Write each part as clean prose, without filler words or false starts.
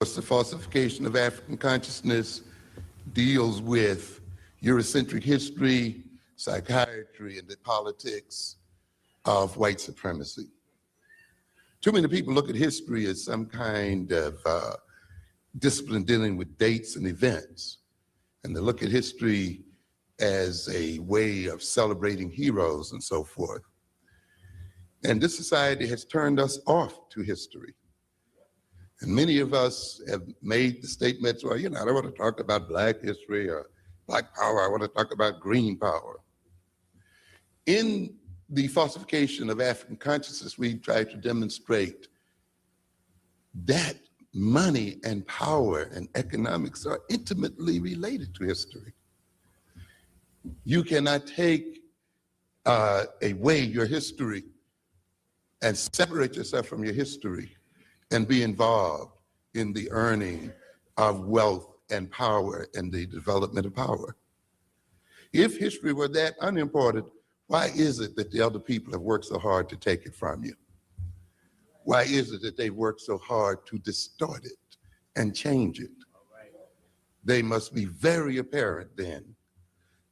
course, the falsification of African consciousness deals with Eurocentric history, psychiatry, and the politics of white supremacy. Too many people look at history as some kind of discipline dealing with dates and events, and they look at history as a way of celebrating heroes and so forth. And this society has turned us off to history. And many of us have made the statements, well, I don't want to talk about Black history or Black power, I want to talk about green power. In the falsification of African consciousness, we try to demonstrate that money and power and economics are intimately related to history. You cannot take away your history and separate yourself from your history and be involved in the earning of wealth and power and the development of power. If history were that unimportant, why is it that the other people have worked so hard to take it from you? Why is it that they've worked so hard to distort it and change it? They must be very apparent then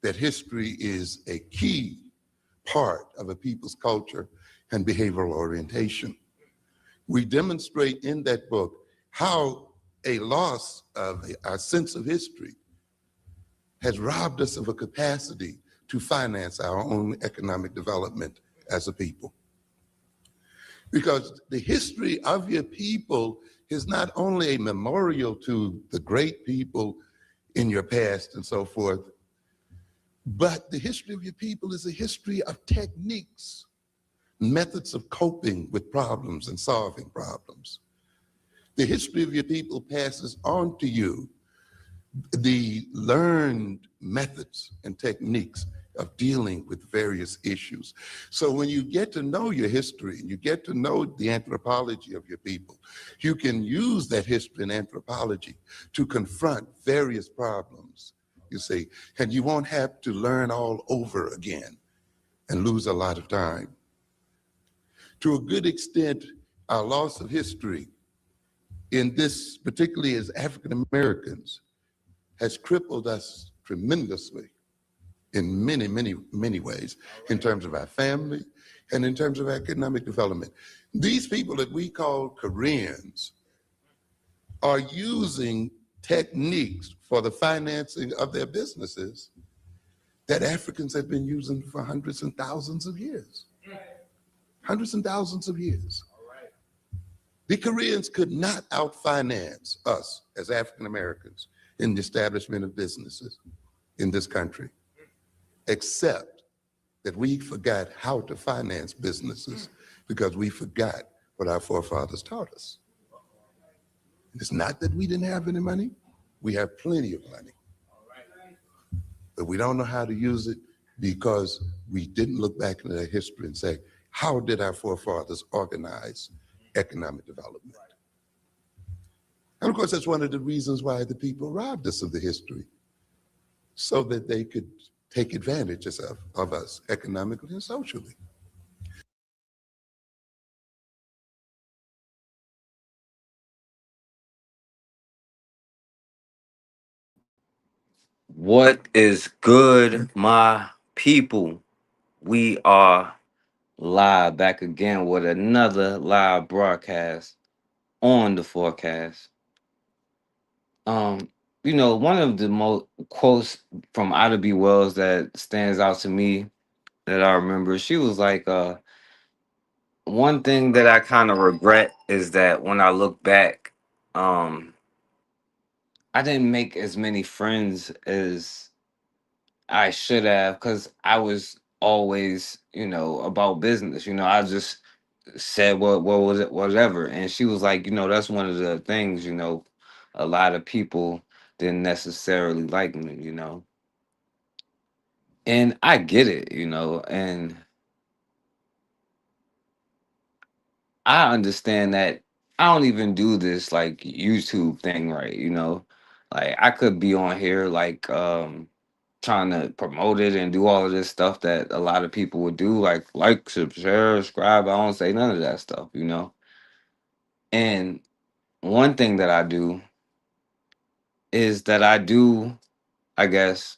that history is a key part of a people's culture and behavioral orientation. We demonstrate in that book how a loss of our sense of history has robbed us of a capacity to finance our own economic development as a people. Because the history of your people is not only a memorial to the great people in your past and so forth, but the history of your people is a history of techniques, methods of coping with problems and solving problems. The history of your people passes on to you the learned methods and techniques of dealing with various issues. So when you get to know your history and you get to know the anthropology of your people, you can use that history and anthropology to confront various problems, you see, and you won't have to learn all over again and lose a lot of time. To a good extent, our loss of history in this, particularly as African Americans, has crippled us tremendously in many, many, many ways, in terms of our family and in terms of economic development. These people that we call Koreans are using techniques for the financing of their businesses that Africans have been using for hundreds and thousands of years. Hundreds and thousands of years. The Koreans could not outfinance us as African Americans in the establishment of businesses in this country, except that we forgot how to finance businesses because we forgot what our forefathers taught us. It's not that we didn't have any money. We have plenty of money. But we don't know how to use it because we didn't look back into their history and say, how did our forefathers organize economic development? And of course, that's one of the reasons why the people robbed us of the history, so that they could take advantage of us economically and socially. What is good, my people? We are live back again with another live broadcast on the forecast. Um, one of the most quotes from Ida B. Wells that stands out to me that I remember, she was like, one thing that I kind of regret is that when I look back, um, I didn't make as many friends as I should have because I was always, about business. I just said what was it, whatever. And she was like, that's one of the things, a lot of people didn't necessarily like me. And I get it, and I understand that I don't even do this like YouTube thing right. Like I could be on here like trying to promote it and do all of this stuff that a lot of people would do, like, share, subscribe. I don't say none of that stuff. And one thing that I do is that I do, I guess,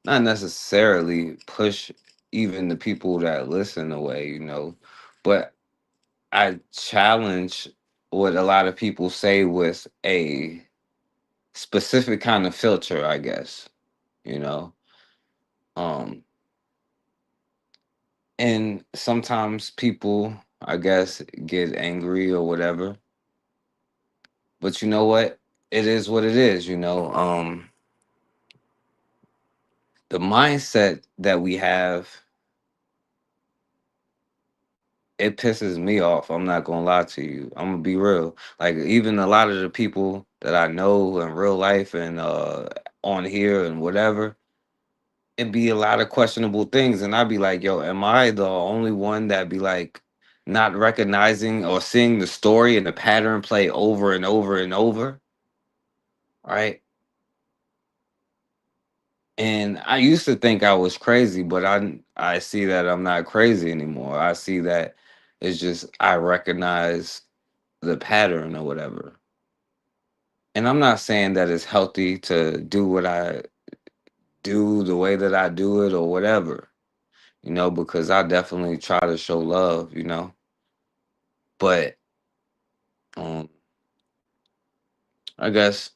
not necessarily push even the people that listen away, but I challenge what a lot of people say with a specific kind of filter, I guess, you know. Um and sometimes people, I guess, get angry or whatever. But you know what? It is what it is. The mindset that we have, it pisses me off. I'm not gonna lie to you. I'm gonna be real. Like even a lot of the people that I know in real life and on here and whatever, it be a lot of questionable things. And I'd be like, yo, am I the only one that be like not recognizing or seeing the story and the pattern play over and over and over? Right. And I used to think I was crazy, but I see that I'm not crazy anymore. I see that it's just I recognize the pattern or whatever. And I'm not saying that it's healthy to do what I do the way that I do it or whatever, because I definitely try to show love. But um I guess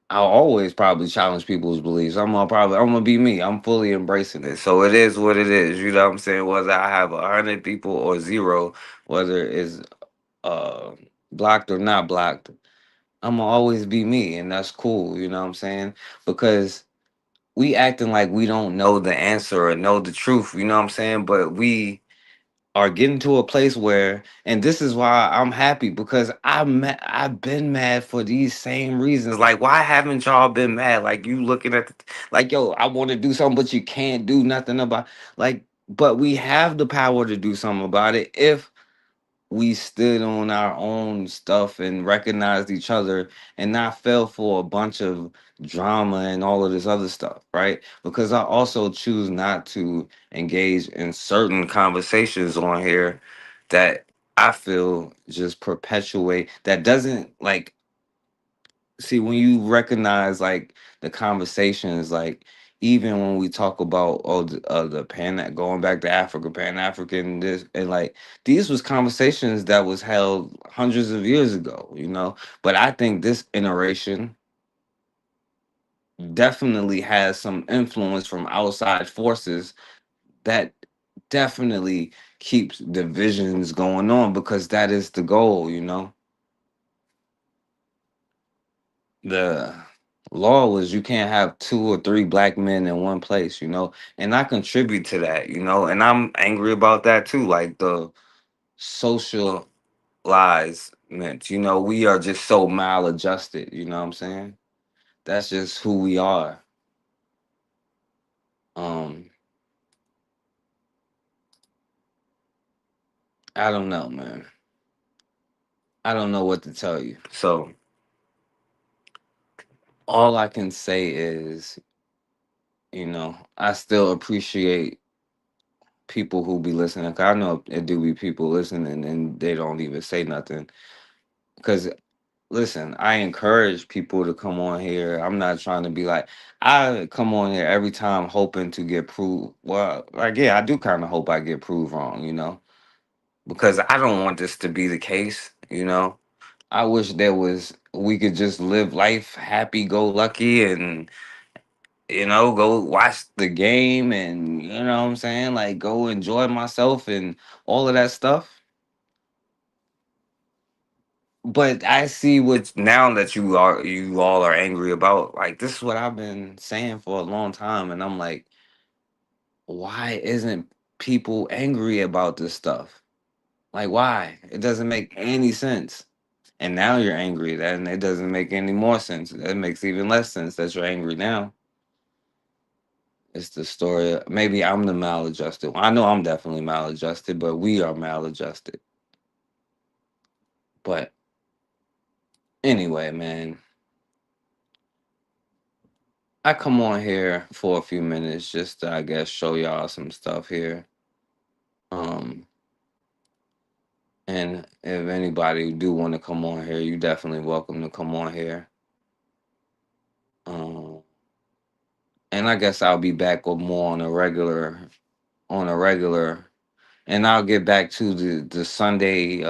I'll always probably challenge people's beliefs. I'm gonna be me. I'm fully embracing it. So it is what it is. You know what I'm saying? Whether I have 100 people or zero, whether it's uh blocked or not blocked, I'm gonna always be me, and that's cool. You know what I'm saying? Because we acting like we don't know the answer or know the truth. You know what I'm saying? But we are getting to a place where, and this is why I'm happy because I've been mad for these same reasons. Like, why haven't y'all been mad? Like, you looking at like, yo, I want to do something, but you can't do nothing about, like, but we have the power to do something about it if we stood on our own stuff and recognized each other and not fell for a bunch of drama and all of this other stuff, right? Because I also choose not to engage in certain conversations on here that I feel just perpetuate that doesn't like see when you recognize like the conversations like even when we talk about the pan going back to Africa, Pan African this and like these was conversations that was held hundreds of years ago. But I think this iteration definitely has some influence from outside forces that definitely keeps divisions going on because that is the goal. The law was you can't have two or three black men in one place. And I contribute to that. And I'm angry about that too. Like the social we are just so maladjusted, you know what I'm saying? That's just who we are. Um, I don't know, man. I don't know what to tell you. So all I can say is, I still appreciate people who be listening. 'Cause I know it do be people listening and they don't even say nothing. Because listen, I encourage people to come on here. I'm not trying to be like I come on here every time hoping to get proved. Well, like yeah, I do kind of hope I get proved wrong, because I don't want this to be the case. I wish there was we could just live life happy go lucky and go watch the game and you know what I'm saying? Like go enjoy myself and all of that stuff. But I see what now that you all are angry about. Like this is what I've been saying for a long time, and I'm like, why isn't people angry about this stuff? Like why? It doesn't make any sense. And now you're angry, and it doesn't make any more sense. It makes even less sense that you're angry now. It's the story. Maybe I'm the maladjusted. I know I'm definitely maladjusted, but we are maladjusted. But anyway, man, I come on here for a few minutes just to, I guess, show y'all some stuff here. Um, And if anybody do want to come on here, you definitely welcome to come on here. Um, and I guess I'll be back with more on a regular, and I'll get back to the Sunday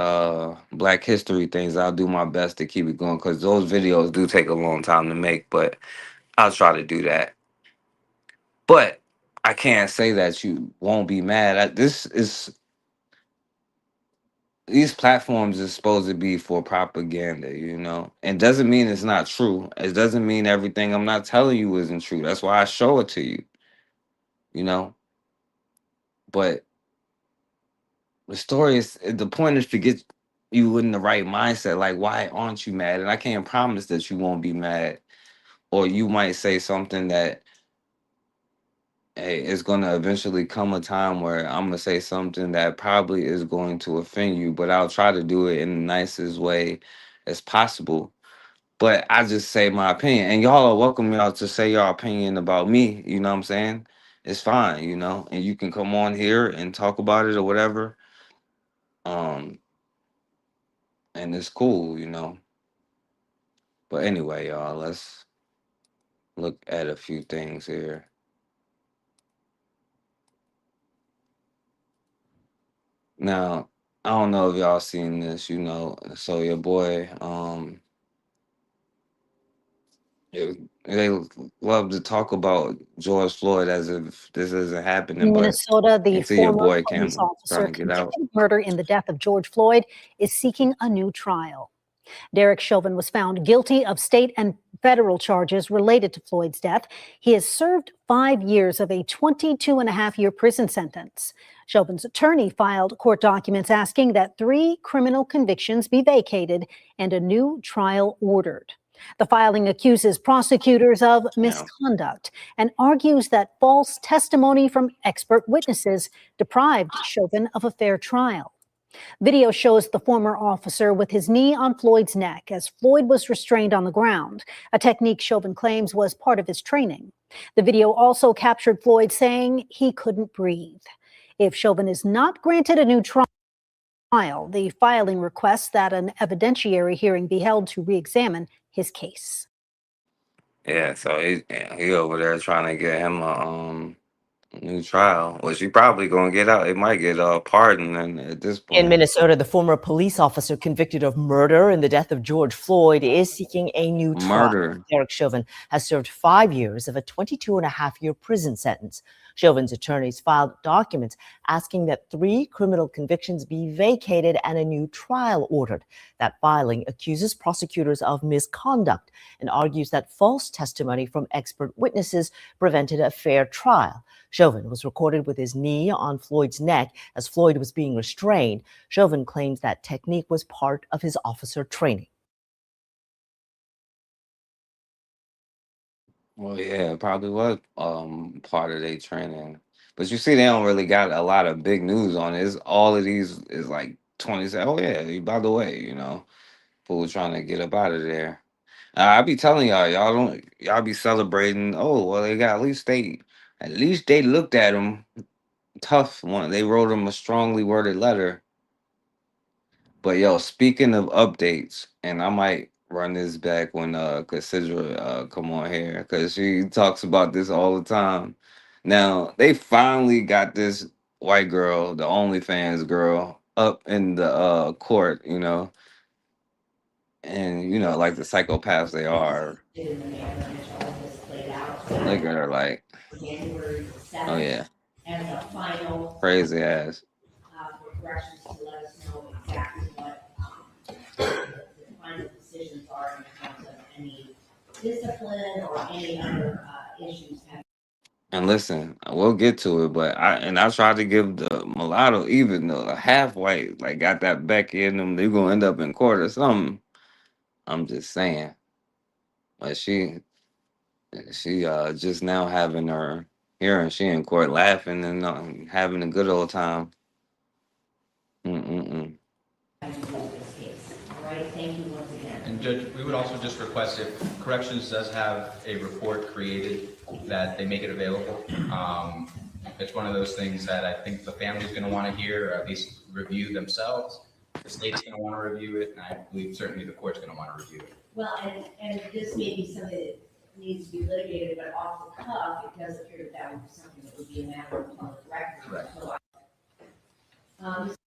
Black History things. I'll do my best to keep it going because those videos do take a long time to make, but I'll try to do that. But I can't say that you won't be mad. These platforms is supposed to be for propaganda, you know. It doesn't mean it's not true. It doesn't mean everything I'm not telling you isn't true. That's why I show it to you, you know. But the point is to get you in the right mindset. Like, why aren't you mad? And I can't promise that you won't be mad, or you might say something that, hey, it's gonna eventually come a time where I'm gonna say something that probably is going to offend you, but I'll try to do it in the nicest way as possible. But I just say my opinion, and y'all are welcome y'all to say your opinion about me. You know what I'm saying? It's fine, you know, and you can come on here and talk about it or whatever. Um, and it's cool, you know. But anyway, y'all, let's look at a few things here. Now, I don't know if y'all seen this, you know. So your boy, they love to talk about George Floyd as if this isn't happening, In but Minnesota, the you see your former boy police Campbell trying officer to get out. convicted of murder in the death of George Floyd is seeking a new trial. Derek Chauvin was found guilty of state and federal charges related to Floyd's death. He has served 5 years of a 22-and-a-half-year prison sentence. Chauvin's attorney filed court documents asking that 3 criminal convictions be vacated and a new trial ordered. The filing accuses prosecutors of Yeah. misconduct and argues that false testimony from expert witnesses deprived Chauvin of a fair trial. Video shows the former officer with his knee on Floyd's neck as Floyd was restrained on the ground, a technique Chauvin claims was part of his training. The video also captured Floyd saying he couldn't breathe. If Chauvin is not granted a new trial, the filing requests that an evidentiary hearing be held to re-examine his case. Yeah, so he over there trying to get him a new trial, which he probably gonna get out. It might get pardoned and at this In point. Minnesota, the former police officer convicted of murder in the death of George Floyd is seeking a new trial. Murder. Derek Chauvin has served 5 years of a 22-and-a-half-year prison sentence. Chauvin's attorneys filed documents asking that 3 criminal convictions be vacated and a new trial ordered. That filing accuses prosecutors of misconduct and argues that false testimony from expert witnesses prevented a fair trial. Chauvin was recorded with his knee on Floyd's neck as Floyd was being restrained. Chauvin claims that technique was part of his officer training. Well, yeah, it probably was part of their training. But you see, they don't really got a lot of big news on it. It's, all of these is like 20 say, oh yeah, by the way, you know, fool trying to get up out of there. I be telling y'all be celebrating. Oh well, they got at least they looked at him tough one. They wrote him a strongly worded letter. But yo, speaking of updates, and I might run this back when Cassandra come on here because she talks about this all the time. Now they finally got this white girl, the OnlyFans girl, up in the court, you know, and you know, like the psychopaths they are. Look at her like, oh yeah, crazy ass. And listen, we'll get to it, but I tried to give the mulatto, even though the half white, like got that Becky in them, they're gonna end up in court or something. I'm just saying. But she just now having her hearing, she in court laughing and having a good old time. Mm-mm-mm. And Judge, we would also just request if Corrections does have a report created, that they make it available. It's one of those things that I think the family's going to want to hear, or at least review themselves. The state's going to want to review it, and I believe certainly the court's going to want to review it. Well, and this may be something that needs to be litigated, but off the cuff, it does appear that would be something that would be a matter of public record. Correct.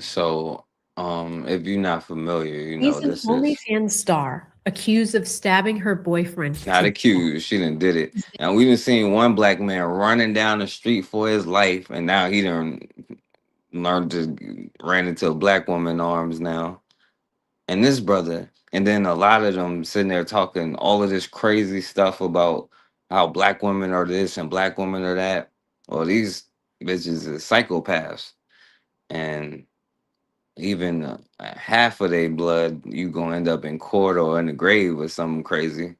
So, if you're not familiar, you know, He's an this is OnlyFans star accused of stabbing her boyfriend. not accused. She done did it. And we done seen one black man running down the street for his life, and now he done learned to ran into a black woman's arms now. And this brother, and then a lot of them sitting there talking all of this crazy stuff about how black women are this and black women are that. Well, these bitches are psychopaths. And even half of their blood, you gonna end up in court or in the grave or something crazy.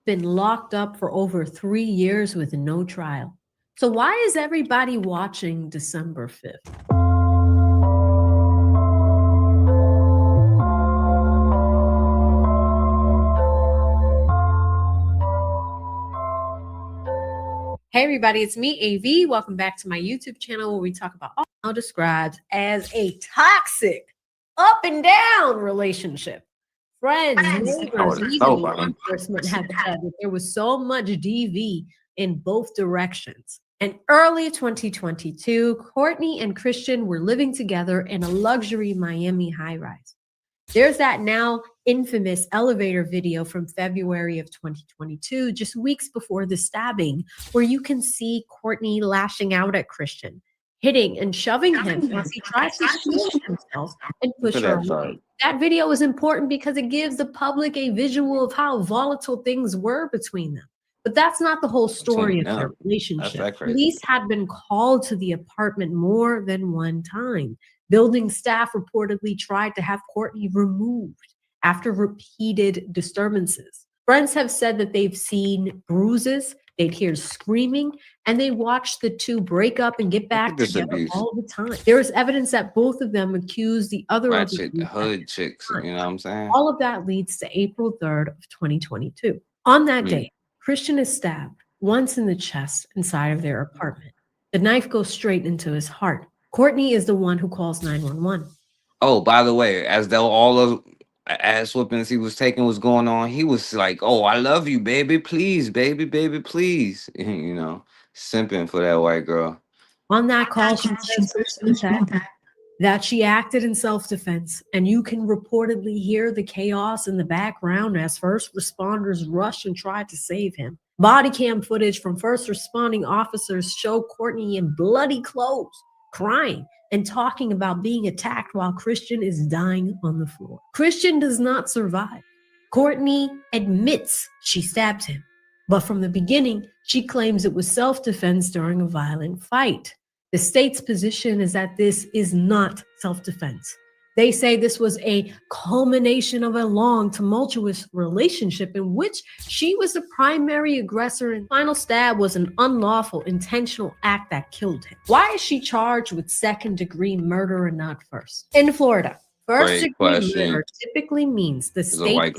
Been locked up for over 3 years with no trial. So why is everybody watching December 5th? Hey everybody, it's me, AV. Welcome back to my YouTube channel where we talk about all now described as a toxic, up and down relationship. Friends, neighbors, even law enforcement have said that there was so much DV in both directions. In early 2022, Courtney and Christian were living together in a luxury Miami high-rise. There's that now infamous elevator video from February of 2022, just weeks before the stabbing, where you can see Courtney lashing out at Christian, hitting and shoving him as he tries to shield himself and push her away. That video is important because it gives the public a visual of how volatile things were between them. But that's not the whole story of their relationship. Police had been called to the apartment more than one time. Building staff reportedly tried to have Courtney removed after repeated disturbances. Friends have said that they've seen bruises, they'd hear screaming, and they watched the two break up and get back together all the time. There is evidence that both of them accused the other of the hood chicks, you know what I'm saying? All of that leads to April 3rd of 2022. On that day, Christian is stabbed once in the chest inside of their apartment. The knife goes straight into his heart. Courtney is the one who calls 911. Oh, by the way, as though all of ass whoopings he was taking was going on, he was like, "Oh, I love you, baby, please, baby, please," you know, simping for that white girl. On that call, she said that she acted in self-defense, and you can reportedly hear the chaos in the background as first responders rushed and tried to save him. Body cam footage from first responding officers show Courtney in bloody clothes, crying and talking about being attacked while Christian is dying on the floor. Christian does not survive. Courtney admits she stabbed him, but from the beginning, she claims it was self-defense during a violent fight. The state's position is that this is not self-defense. They say this was a culmination of a long, tumultuous relationship in which she was the primary aggressor, and the final stab was an unlawful, intentional act that killed him. Why is she charged with second-degree murder and not first? In Florida, first-degree murder typically means the state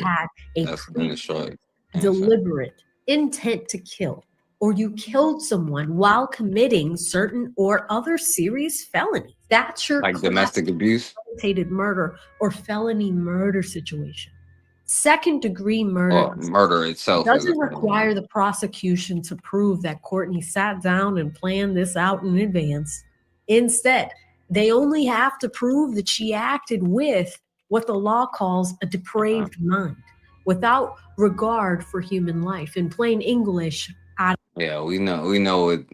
had a deliberate intent to kill, or you killed someone while committing certain or other serious felonies. That's your like domestic abuse, murder, or felony murder situation. Second-degree murder, murder itself doesn't require the prosecution to prove that Courtney sat down and planned this out in advance. Instead, they only have to prove that she acted with what the law calls a depraved mind, without regard for human life. In plain English, yeah, we know it.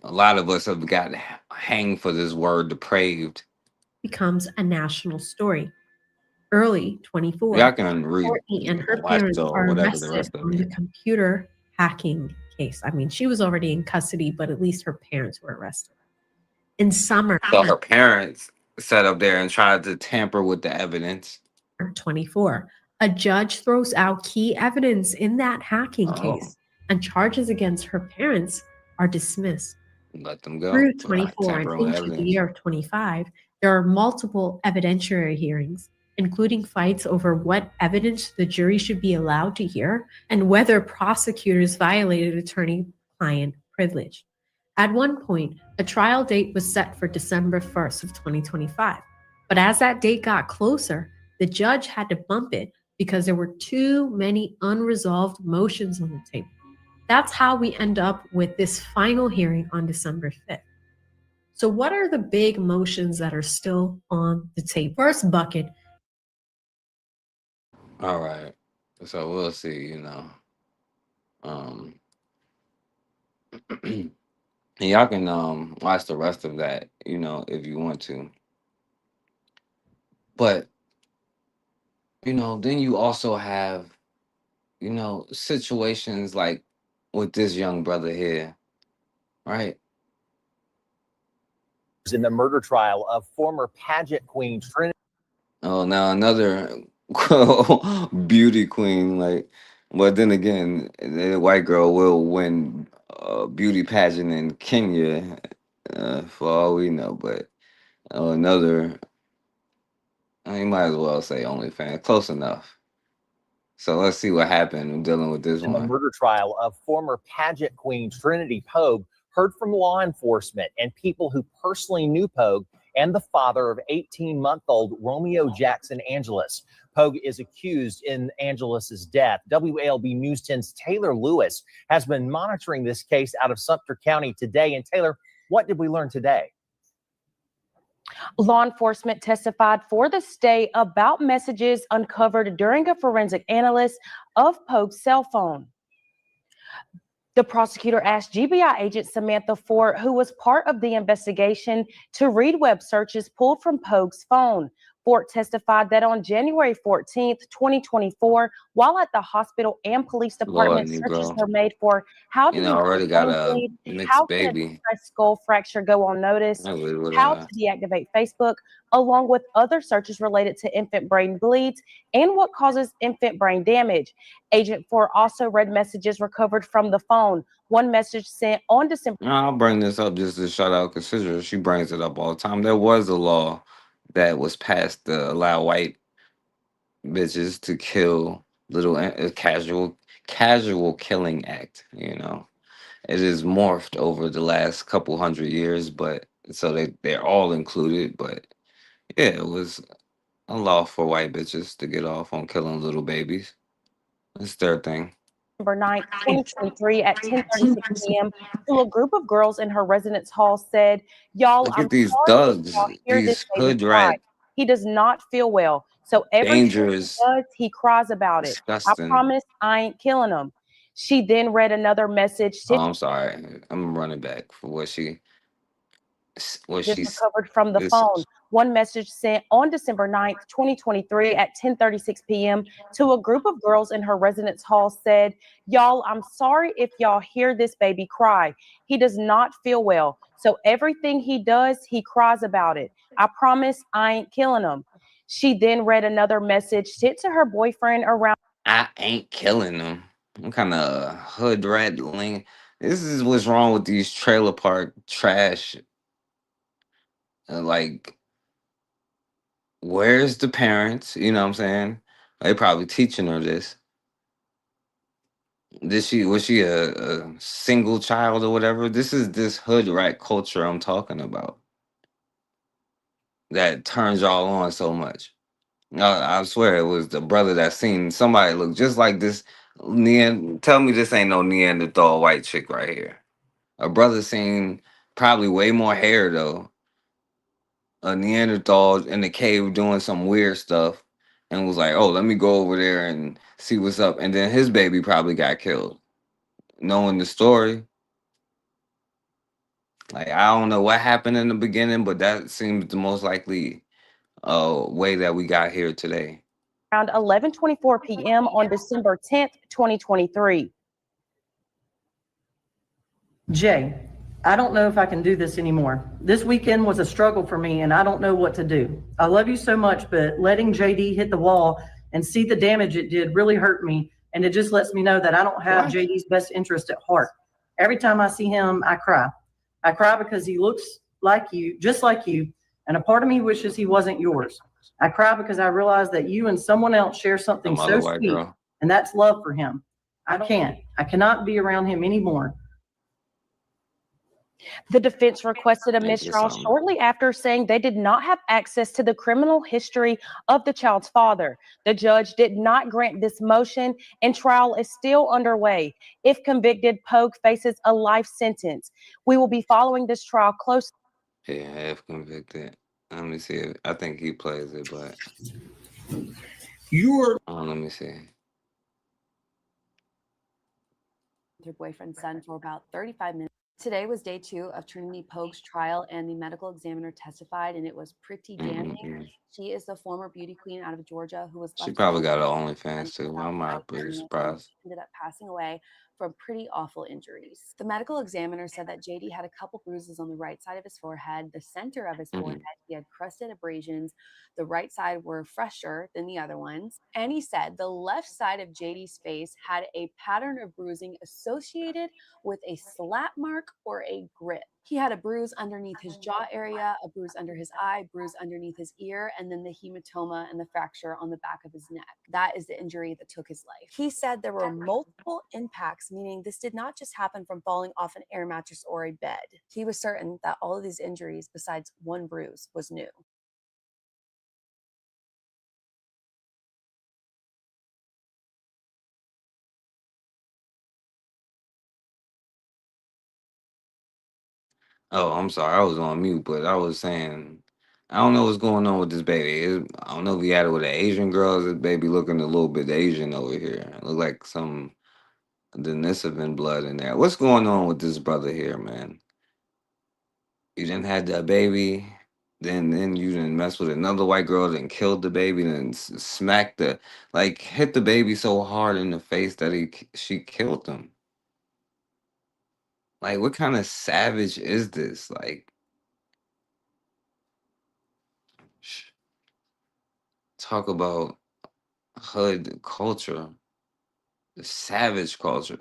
A lot of us have got hanged for this word depraved. Becomes a national story. Early 24, y'all can read, Courtney and her parents are arrested on the computer hacking case. I mean, she was already in custody, but at least her parents were arrested. In summer, so her parents sat up there and tried to tamper with the evidence. 24, a judge throws out key evidence in that hacking case, and charges against her parents are dismissed. Let them go. Through 24 and into the year of 25, there are multiple evidentiary hearings, including fights over what evidence the jury should be allowed to hear and whether prosecutors violated attorney-client privilege. At one point, a trial date was set for December 1st of 2025. But as that date got closer, the judge had to bump it because there were too many unresolved motions on the table. That's how we end up with this final hearing on December 5th. So what are the big motions that are still on the table? First bucket. All right. So we'll see, Um and y'all can watch the rest of that, if you want to. But, then you also have, situations like with this young brother here, right? In the murder trial of former pageant queen Trinity. Oh, now another beauty queen, like, but then again, the white girl will win a beauty pageant in Kenya, for all we know. But another, you might as well say OnlyFans, close enough. So let's see what happened dealing with this In the one. murder trial of former pageant queen Trinity Pogue, heard from law enforcement and people who personally knew Pogue and the father of 18-month-old Romeo Jackson Angeles. Pogue is accused in Angelis's death. WALB News 10's Taylor Lewis has been monitoring this case out of Sumter County today. And Taylor, what did we learn today? Law enforcement testified for the state about messages uncovered during a forensic analysis of Pogue's cell phone. The prosecutor asked GBI agent Samantha Fort, who was part of the investigation, to read web searches pulled from Pogue's phone. Fort testified that on January 14th, 2024, while at the hospital and police department, searches were made for how to Already got a bleed, mixed how can baby. a skull fracture go unnoticed, how to deactivate Facebook, along with other searches related to infant brain bleeds and what causes infant brain damage. Agent Ford also read messages recovered from the phone. One message sent on December. I'll bring this up just to shout out Cassandra. She brings it up all the time. There was a law that was passed to allow white bitches to kill little casual killing act. It is morphed over the last couple hundred years, but so they're all included. But yeah, it was a law for white bitches to get off on killing little babies. It's their thing. December 9th, 2023 at 10:36 p.m. to a group of girls in her residence hall said, "Y'all, Look I'm at these sorry if thugs, y'all hear this these baby hood cry. rat, He does not feel well. So everything he dangerous, does, he cries about it. I disgusting." promise I ain't killing him." She then read another message Oh, I'm sorry. I'm running back for what she's recovered from the this. phone. One message sent on December 9th, 2023 at 10:36 p.m. to a group of girls in her residence hall said, "Y'all, I'm sorry if y'all hear this baby cry. He does not feel well. So everything he does, he cries about it. I promise I ain't killing him." She then read another message sent to her boyfriend around. I ain't killing them. What kind of hood rat link? This is what's wrong with these trailer park trash. Like, where's the parents? You know what I'm saying? They probably teaching her this. Was she a single child or whatever? This is this hood rat culture I'm talking about that turns y'all on so much. I swear it was the brother that seen somebody look just like this. Tell me this ain't no Neanderthal white chick right here. A brother seen probably way more hair though. A Neanderthal in the cave doing some weird stuff and was like, oh, let me go over there and see what's up. And then his baby probably got killed. Knowing the story, like I don't know what happened in the beginning, but that seems the most likely way that we got here today. Around 11:24 p.m. on December 10th, 2023. Jay, I don't know if I can do this anymore. This weekend was a struggle for me and I don't know what to do. I love you so much, but letting JD hit the wall and see the damage it did really hurt me. And it just lets me know that I don't have JD's best interest at heart. Every time I see him, I cry. I cry because he looks like you, just like you. And a part of me wishes he wasn't yours. I cry because I realize that you and someone else share something so sweet, and that's love for him. I cannot be around him anymore. The defense requested a Make it mistrial something. shortly after, saying they did not have access to the criminal history of the child's father. The judge did not grant this motion, and trial is still underway. If convicted, Pogue faces a life sentence. We will be following this trial closely. Yeah, if convicted. Let me see. I think he plays it, but let me see. With her boyfriend's son for about 35 minutes. Today was day 2 of Trinity Pogue's trial, and the medical examiner testified, and it was pretty damning. She is the former beauty queen out of Georgia who was She left probably alone got her with OnlyFans too. without I'm not life pretty and surprised. ended up passing away from pretty awful injuries. The medical examiner said that JD had a couple bruises on the right side of his forehead, the center of his forehead. He had crusted abrasions. The right side were fresher than the other ones. And he said the left side of JD's face had a pattern of bruising associated with a slap mark or a grip. He had a bruise underneath his jaw area, a bruise under his eye, bruise underneath his ear, and then the hematoma and the fracture on the back of his neck. That is the injury that took his life. He said there were multiple impacts, meaning this did not just happen from falling off an air mattress or a bed. He was certain that all of these injuries, besides one bruise, was new. Oh, I'm sorry. I was on mute, but I was saying, I don't know what's going on with this baby. I don't know if he had it with an Asian girl. This baby looking a little bit Asian over here. It look like some Denisovan blood in there. What's going on with this brother here, man? You didn't had that baby, then you didn't mess with another white girl, then killed the baby, then smacked hit the baby so hard in the face that she killed him. Like, what kind of savage is this? Like, talk about hood culture, the savage culture.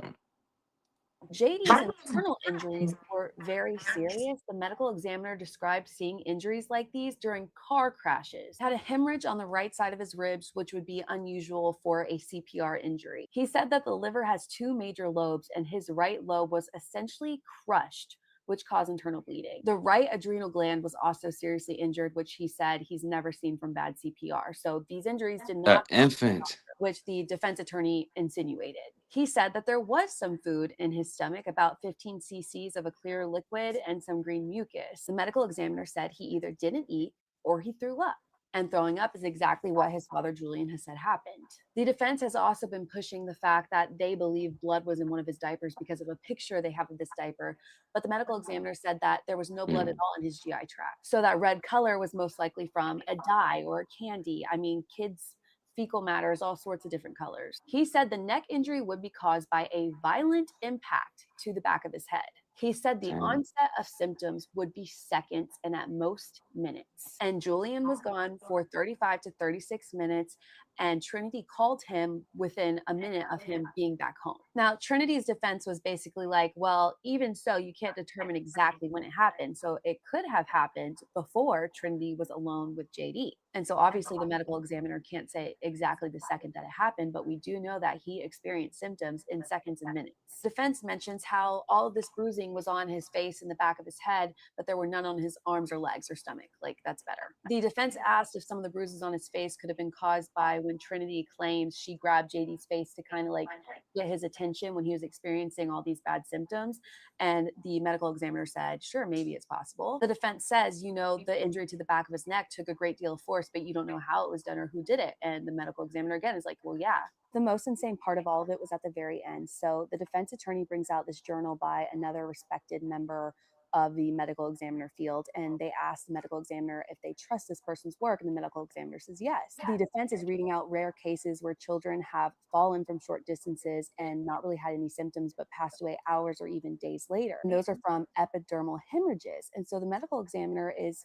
JD's internal injuries were very serious. The medical examiner described seeing injuries like these during car crashes. Had a hemorrhage on the right side of his ribs, which would be unusual for a CPR injury. He said that the liver has 2 major lobes, and his right lobe was essentially crushed, which caused internal bleeding. The right adrenal gland was also seriously injured, which he said he's never seen from bad CPR. So these injuries did not, Infant. which the defense attorney insinuated. He said that there was some food in his stomach, about 15 cc's of a clear liquid and some green mucus. The medical examiner said he either didn't eat or he threw up. And throwing up is exactly what his father, Julian, has said happened. The defense has also been pushing the fact that they believe blood was in one of his diapers because of a picture they have of this diaper. But the medical examiner said that there was no blood at all in his GI tract. So that red color was most likely from a dye or a candy. I mean, kids' fecal matter is all sorts of different colors. He said the neck injury would be caused by a violent impact to the back of his head. He said the onset of symptoms would be seconds and at most minutes. And Julian was gone for 35 to 36 minutes, and Trinity called him within a minute of him being back home. Now, Trinity's defense was basically like, well, even so, you can't determine exactly when it happened. So it could have happened before Trinity was alone with JD. And so obviously the medical examiner can't say exactly the second that it happened, but we do know that he experienced symptoms in seconds and minutes. Defense mentions how all of this bruising was on his face and the back of his head, but there were none on his arms or legs or stomach. Like, that's better. The defense asked if some of the bruises on his face could have been caused by when Trinity claims she grabbed JD's face to kind of like get his attention when he was experiencing all these bad symptoms. And the medical examiner said, sure, maybe it's possible. The defense says, you know, the injury to the back of his neck took a great deal of force, but you don't know how it was done or who did it. And the medical examiner again is like, well, yeah. The most insane part of all of it was at the very end. So the defense attorney brings out this journal by another respected member of the medical examiner field, and they asked the medical examiner if they trust this person's work, and the medical examiner says yes. The defense is reading out rare cases where children have fallen from short distances and not really had any symptoms but passed away hours or even days later. And those are from epidermal hemorrhages. And so the medical examiner is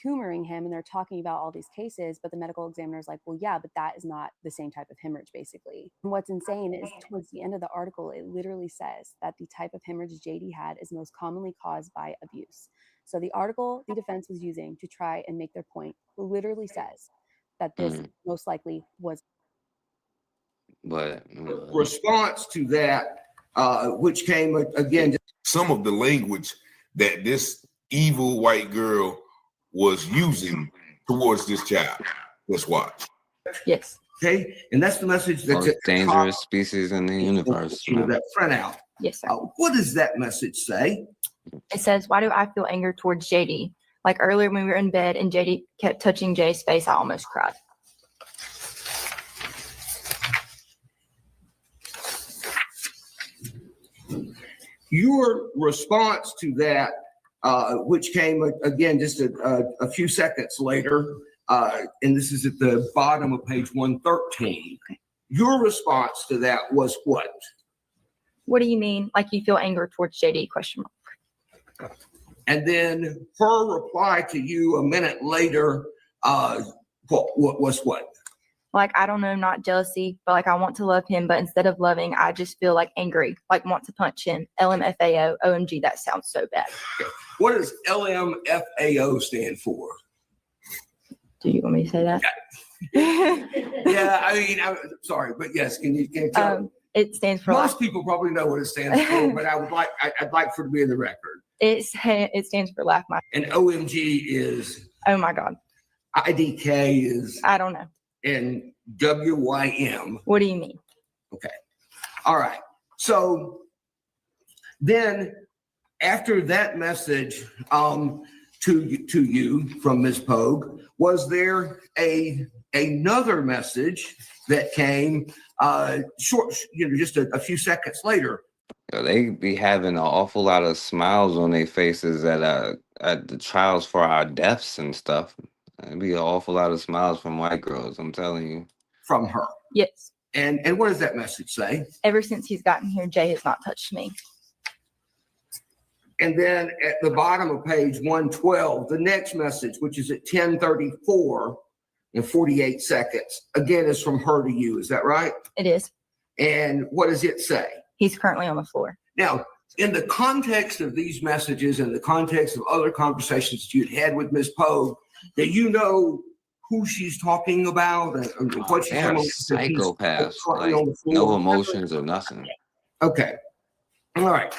humoring him, and they're talking about all these cases, but the medical examiner is like, well, yeah, but that is not the same type of hemorrhage, basically. And what's insane is towards the end of the article, it literally says that the type of hemorrhage JD had is most commonly caused by abuse. So the article the defense was using to try and make their point literally says that this most likely was. But response to that, which came again, some of the language that this evil white girl was using towards this child. Let's watch. Yes. Okay, and that's the message that's Most dangerous species in the universe. That front out. Yes, sir. What does that message say? It says, why do I feel anger towards JD? Like earlier when we were in bed and JD kept touching Jay's face, I almost cried. Your response to that, which came again just a few seconds later, and this is at the bottom of page 113. Okay. Your response to that was what? What do you mean? Like you feel anger towards JD? Question mark. And then her reply to you a minute later, what was what? Like, I don't know, not jealousy, but like I want to love him, but instead of loving, I just feel like angry, like want to punch him. LMFAO, OMG, that sounds so bad. Okay. What does LMFAO stand for? Do you want me to say that? Yeah, I mean, I'm sorry, but yes, can you tell? It stands for Most people probably know what it stands for, but I'd like for it to be in the record. it stands for laugh my. And OMG is. Oh my God. IDK is. I don't know. And WYM. What do you mean? Okay. All right. So then after that message to you from Ms. Pogue, was there another message that came just a few seconds later? They be having an awful lot of smiles on their faces at the trials for our deaths and stuff. It'd be an awful lot of smiles from white girls, I'm telling you. From her? Yes. And what does that message say? Ever since he's gotten here, Jay has not touched me. And then at the bottom of page 112, the next message, which is at 10:34 and 48 seconds, again is from her to you. Is that right? It is. And what does it say? He's currently on the floor. Now, in the context of these messages and the context of other conversations that you'd had with Ms. Pogue, do you know who she's talking about and what she's Damn psychopaths, like no emotions or nothing. Okay. All right.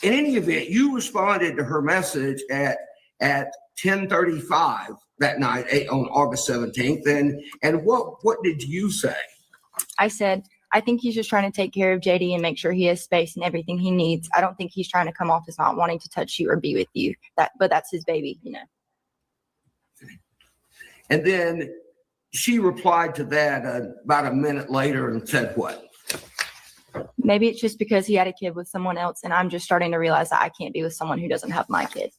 In any event, you responded to her message at 10:35 that night on August 17th. And what did you say? I said, I think he's just trying to take care of JD and make sure he has space and everything he needs. I don't think he's trying to come off as not wanting to touch you or be with you. But that's his baby, you know. And then she replied to that about a minute later and said what? Maybe it's just because he had a kid with someone else, and I'm just starting to realize that I can't be with someone who doesn't have my kid.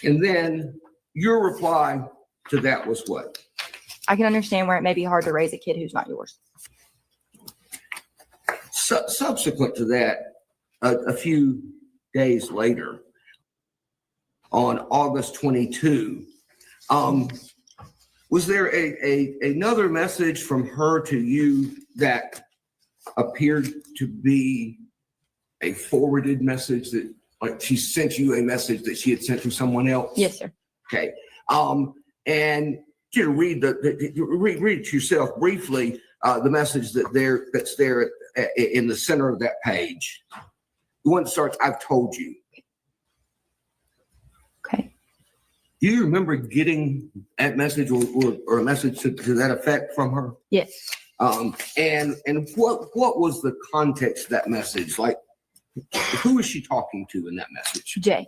And then your reply to that was what? I can understand where it may be hard to raise a kid who's not yours. Subsequent to that, a few days later, on August 22, was there another message from her to you that appeared to be a forwarded message that, like, she sent you a message that she had sent to someone else? Yes, sir. Okay. And you read read it yourself briefly. The message that's there in the center of that page. The one that starts, "I've told you." Okay. Do you remember getting that message or a message to that effect from her? Yes. And what was the context of that message? Like, who is she talking to in that message? Jay.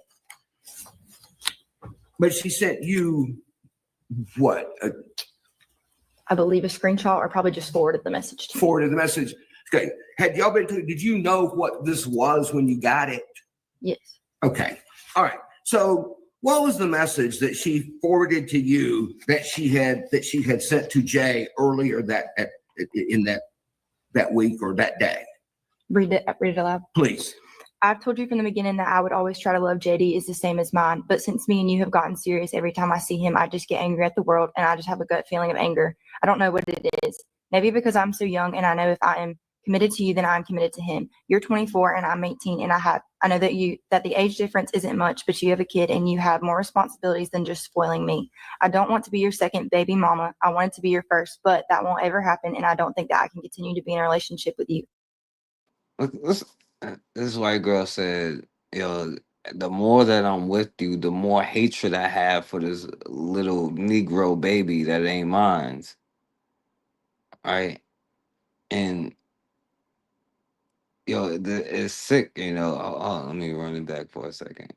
But she sent you what? I believe a screenshot, or probably just forwarded the message to me. Forwarded the message. Okay. Had y'all did you know what this was when you got it? Yes. Okay. All right. So what was the message that she forwarded to you that she had sent to Jay earlier in that week or that day? Read it aloud. Please. I've told you from the beginning that I would always try to love JD is the same as mine. But since me and you have gotten serious, every time I see him, I just get angry at the world, and I just have a gut feeling of anger. I don't know what it is. Maybe because I'm so young, and I know if I am committed to you, then I'm committed to him. You're 24 and I'm 18, and I know that the age difference isn't much, but you have a kid and you have more responsibilities than just spoiling me. I don't want to be your second baby mama. I want it to be your first, but that won't ever happen, and I don't think that I can continue to be in a relationship with you. This white girl said, "Yo, the more that I'm with you, the more hatred I have for this little Negro baby that ain't mine." Right? And yo, it's sick. Let me run it back for a second.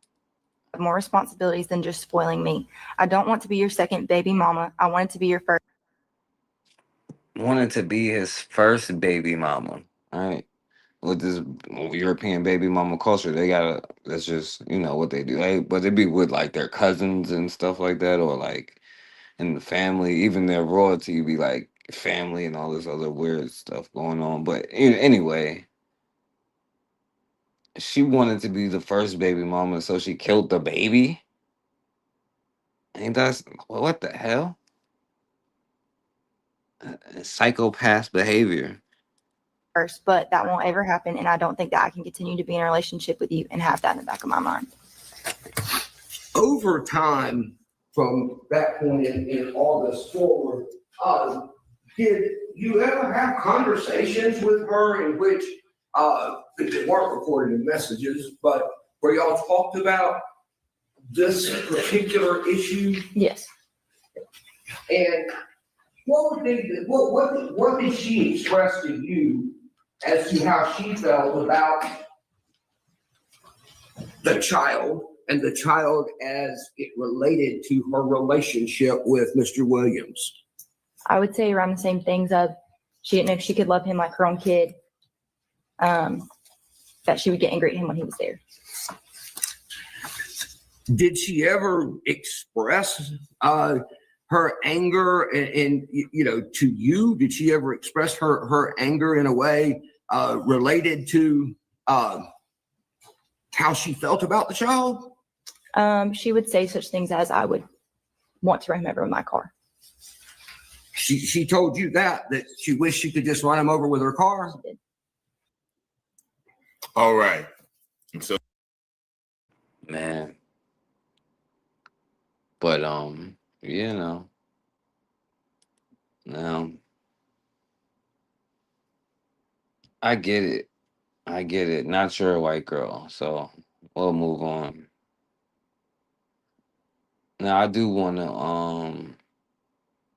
More responsibilities than just spoiling me. I don't want to be your second baby mama. I wanted to be your first. Wanted to be his first baby mama. All right. With this European baby mama culture, they gotta. That's just what they do. But they be with like their cousins and stuff like that, or like in the family, even their royalty be like family and all this other weird stuff going on. But anyway, she wanted to be the first baby mama, so she killed the baby. Ain't that what the hell? Psychopath behavior. First, but that won't ever happen. And I don't think that I can continue to be in a relationship with you and have that in the back of my mind. Over time, from that point in August forward, did you ever have conversations with her in which, they weren't recorded in messages, but where y'all talked about this particular issue? Yes. And what did she express to you as to how she felt about the child and the child as it related to her relationship with Mr. Williams? I would say around the same things of she didn't know if she could love him like her own kid, that she would get angry at him when he was there. Did she ever express her anger and to you? Did she ever express her anger in a way related to how she felt about the child? She would say such things as, I would want to run him over with my car. She told you that she wished she could just run him over with her car? She did. All right. So, Man. But now I get it. I get it. Not you're a white girl, so we'll move on. Now I do want to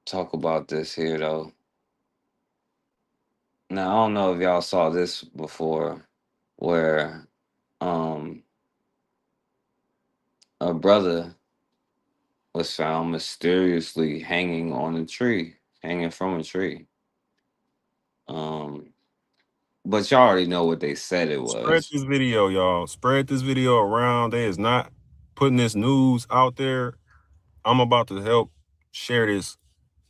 talk about this here though. Now I don't know if y'all saw this before, where a brother was found mysteriously hanging on a tree, hanging from a tree. But y'all already know what they said it Spread was. this video, y'all. Spread this video around. They is not putting this news out there. I'm about to help share this.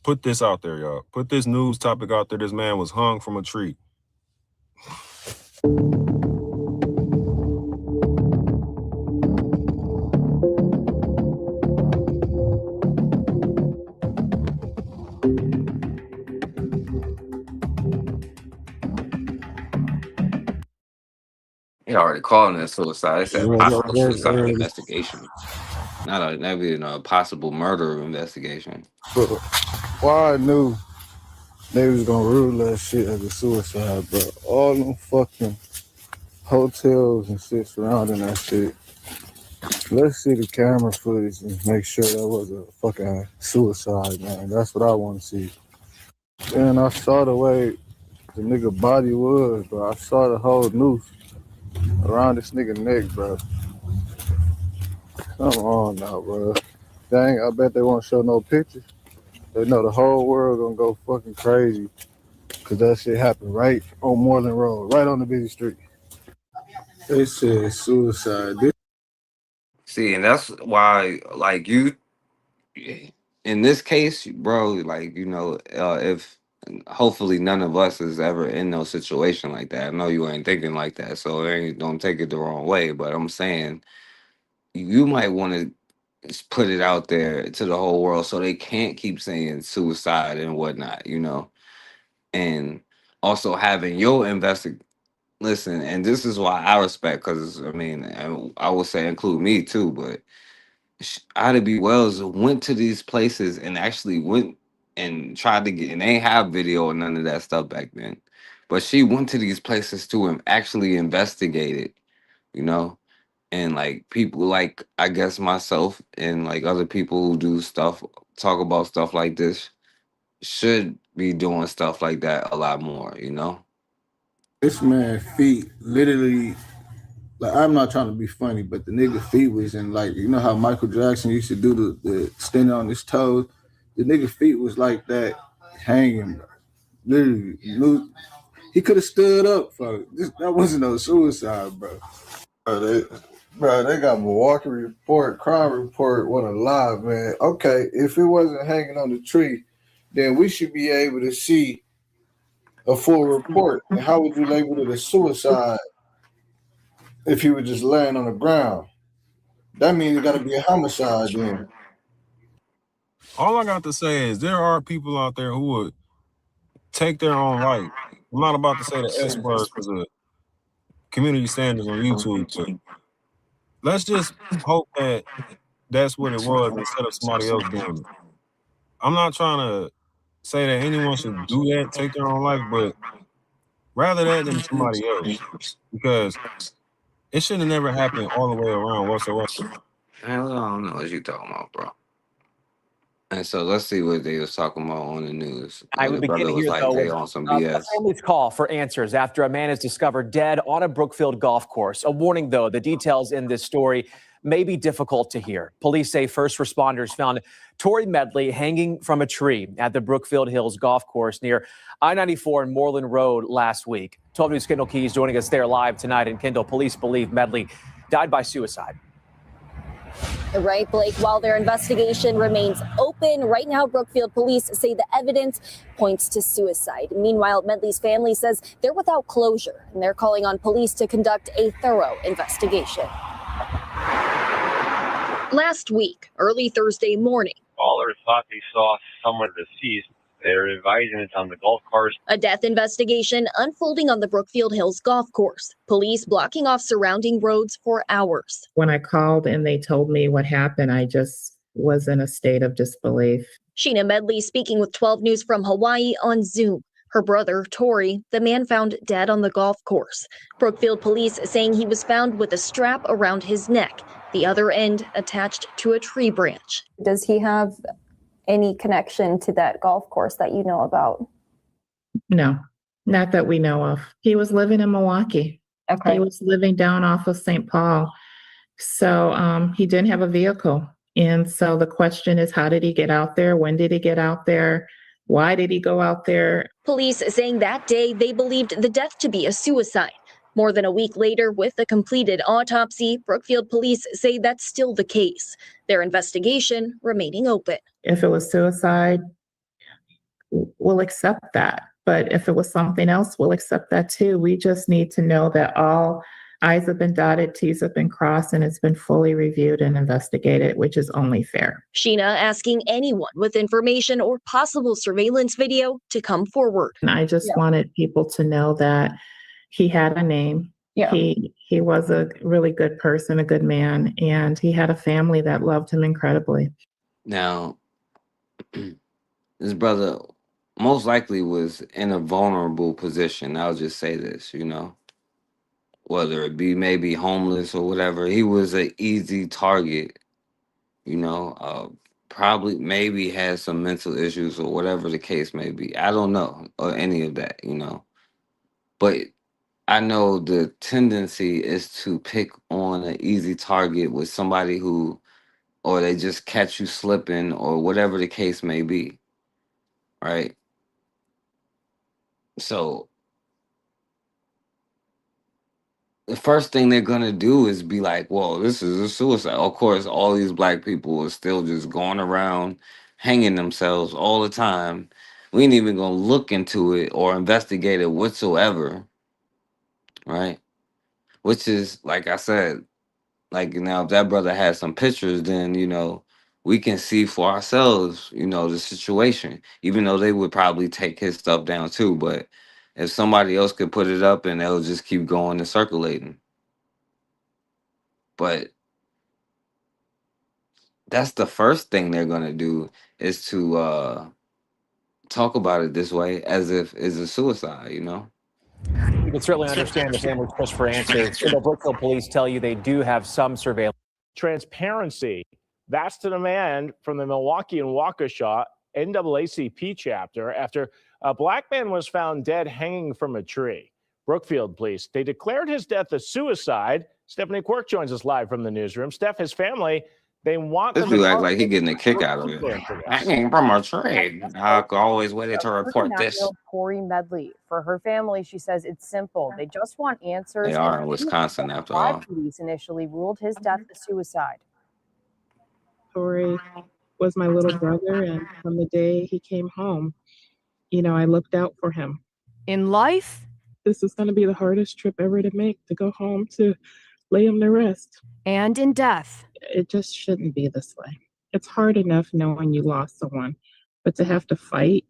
Put this out there, y'all. Put this news topic out there. This man was hung from a tree. They already calling it suicide. They said possible suicide But investigation. Not even a possible murder investigation. why I knew they was gonna rule that shit as a suicide, bro. All them fucking hotels and shit surrounding that shit. Let's see the camera footage and make sure that was a fucking suicide, man. That's what I want to see. And I saw the way the nigga body was, bro. I saw the whole noose around this nigga neck, bro. Come on now, bro. Dang, I bet they won't show no pictures. They know the whole world gonna go fucking crazy because that shit happened right on Moreland Road, right on the busy street. They said suicide. See, and that's why, like, you, in this case, bro, like, if hopefully none of us is ever in no situation like that. I know you ain't thinking like that, so don't take it the wrong way. But I'm saying you might want to put it out there to the whole world so they can't keep saying suicide and whatnot, and also having your listen, and this is why I respect, because I mean, I would say include me too, but Ida B. Wells went to these places and actually went and tried to get, and they ain't have video or none of that stuff back then. But she went to these places to actually investigate it, you know? And like people like I guess myself and like other people who do stuff, talk about stuff like this, should be doing stuff like that a lot more, you know? This man feet literally, like, I'm not trying to be funny, but the nigga feet was in, like, you know how Michael Jackson used to do the standing on his toes? The nigga feet was like that, hanging, bro. Literally, he could have stood up, for this. That wasn't no suicide, bro. Bro, they got Milwaukee report, crime report, what a lie, man. Okay, if it wasn't hanging on the tree, then we should be able to see a full report. And how would you label it a suicide if he was just laying on the ground? That means it got to be a homicide then. All I got to say is there are people out there who would take their own life. I'm not about to say the S word because of community standards on YouTube, but let's just hope that that's what it was instead of somebody else doing it. I'm not trying to say that anyone should do that, take their own life, but rather that than somebody else, because it should have never happened all the way around whatsoever. Hell, I don't know what you talking about, bro. And so let's see what they was talking about on the news. I Where would the begin brother was here, like, though, they with on some a BS. family's call for answers after a man is discovered dead on a Brookfield golf course. A warning, though, the details in this story may be difficult to hear. Police say first responders found Tory Medley hanging from a tree at the Brookfield Hills golf course near I-94 and Moreland Road last week. 12 News Kendall Keys joining us there live tonight. And Kendall, police believe Medley died by suicide. Right, Blake. While their investigation remains open, right now Brookfield police say the evidence points to suicide. Meanwhile, Medley's family says they're without closure, and they're calling on police to conduct a thorough investigation. Last week, early Thursday morning, callers thought they saw someone deceased. They're advising it's on the golf course. a death investigation unfolding on the Brookfield Hills golf course. Police blocking off surrounding roads for hours. When I called and they told me what happened, I just was in a state of disbelief. Sheena Medley speaking with 12 News from Hawaii on Zoom. Her brother, Tory, the man found dead on the golf course. Brookfield police saying he was found with a strap around his neck, the other end attached to a tree branch. Does he have any connection to that golf course that you know about? No, not that we know of. He was living in Milwaukee. Okay. He was living down off of St. Paul. So he didn't have a vehicle. And so the question is, how did he get out there? When did he get out there? Why did he go out there? Police saying that day they believed the death to be a suicide. More than a week later, with a completed autopsy, Brookfield police say that's still the case. Their investigation remaining open. If it was suicide, we'll accept that. But if it was something else, we'll accept that too. We just need to know that all I's have been dotted, T's have been crossed, and it's been fully reviewed and investigated, which is only fair. Sheena asking anyone with information or possible surveillance video to come forward. And I just wanted people to know that he had a name. Yeah. He was a really good person, a good man, and he had a family that loved him incredibly. Now, this brother most likely was in a vulnerable position. I'll just say this, you know, whether it be maybe homeless or whatever. He was an easy target, you know, probably maybe has some mental issues or whatever the case may be. I don't know, or any of that, you know. But I know the tendency is to pick on an easy target with somebody who, or they just catch you slipping or whatever the case may be, right? So the first thing they're gonna do is be like, well, this is a suicide. Of course, all these black people are still just going around hanging themselves all the time. We ain't even gonna look into it or investigate it whatsoever, right? Which is, like I said, like now if that brother has some pictures, then you know we can see for ourselves, you know, the situation, even though they would probably take his stuff down too. But if somebody else could put it up, and they'll just keep going and circulating. But that's the first thing they're gonna do, is to talk about it this way as if it's a suicide, you know. You can certainly understand the family's push for answers. The Brookfield police tell you they do have some surveillance. Transparency. That's the demand from the Milwaukee and Waukesha NAACP chapter after a black man was found dead hanging from a tree. Brookfield police, they declared his death a suicide. Stephanie Quirk joins us live from the newsroom. Steph, his family, they want This the dude act like he department getting a kick out of it. Hanging from a tree. I always waited to report this. 39-year-old Tori Medley. For her family, she says it's simple. They just want answers. They are in Wisconsin after all. Police initially ruled his death a suicide. Tori was my little brother, and from the day he came home, I looked out for him. In life, this is going to be the hardest trip ever to make, to go home to lay him to rest. And in death. It just shouldn't be this way. It's hard enough knowing you lost someone, but to have to fight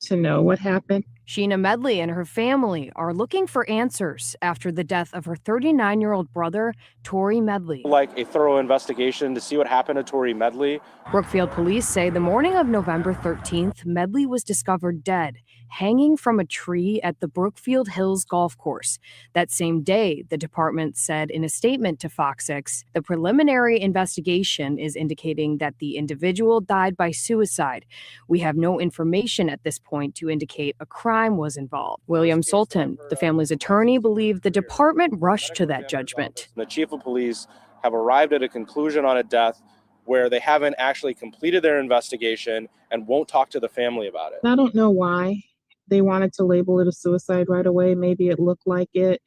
to know what happened. Sheena Medley and her family are looking for answers after the death of her 39-year-old brother, Tori Medley. Like a thorough investigation to see what happened to Tori Medley. Brookfield police say the morning of November 13th, Medley was discovered dead, hanging from a tree at the Brookfield Hills golf course. That same day, the department said in a statement to Fox 6, the preliminary investigation is indicating that the individual died by suicide. We have no information at this point to indicate a crime was involved. William Sultan, the family's attorney, believed the department rushed to that judgment. The chief of police have arrived at a conclusion on a death where they haven't actually completed their investigation and won't talk to the family about it. I don't know why they wanted to label it a suicide right away. Maybe it looked like it.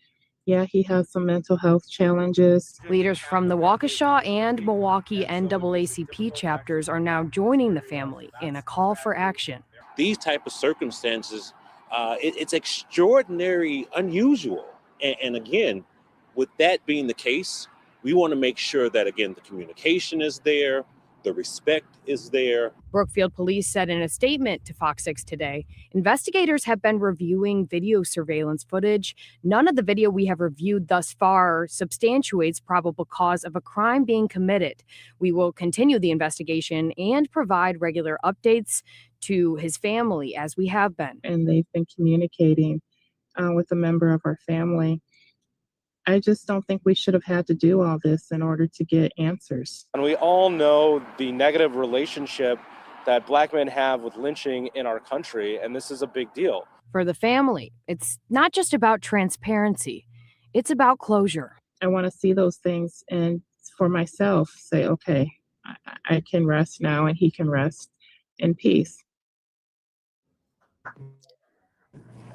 Yeah, he has some mental health challenges. Leaders from the Waukesha and Milwaukee NAACP chapters are now joining the family in a call for action. These type of circumstances, it's extraordinary, unusual. And again, with that being the case, we want to make sure that, again, the communication is there, the respect is there. Brookfield police said in a statement to Fox 6 today, investigators have been reviewing video surveillance footage. None of the video we have reviewed thus far substantiates probable cause of a crime being committed. We will continue the investigation and provide regular updates to his family as we have been. And they've been communicating with a member of our family. I just don't think we should have had to do all this in order to get answers. And we all know the negative relationship that black men have with lynching in our country, and this is a big deal. For the family, it's not just about transparency, it's about closure. I want to see those things and for myself say, okay, I can rest now and he can rest in peace.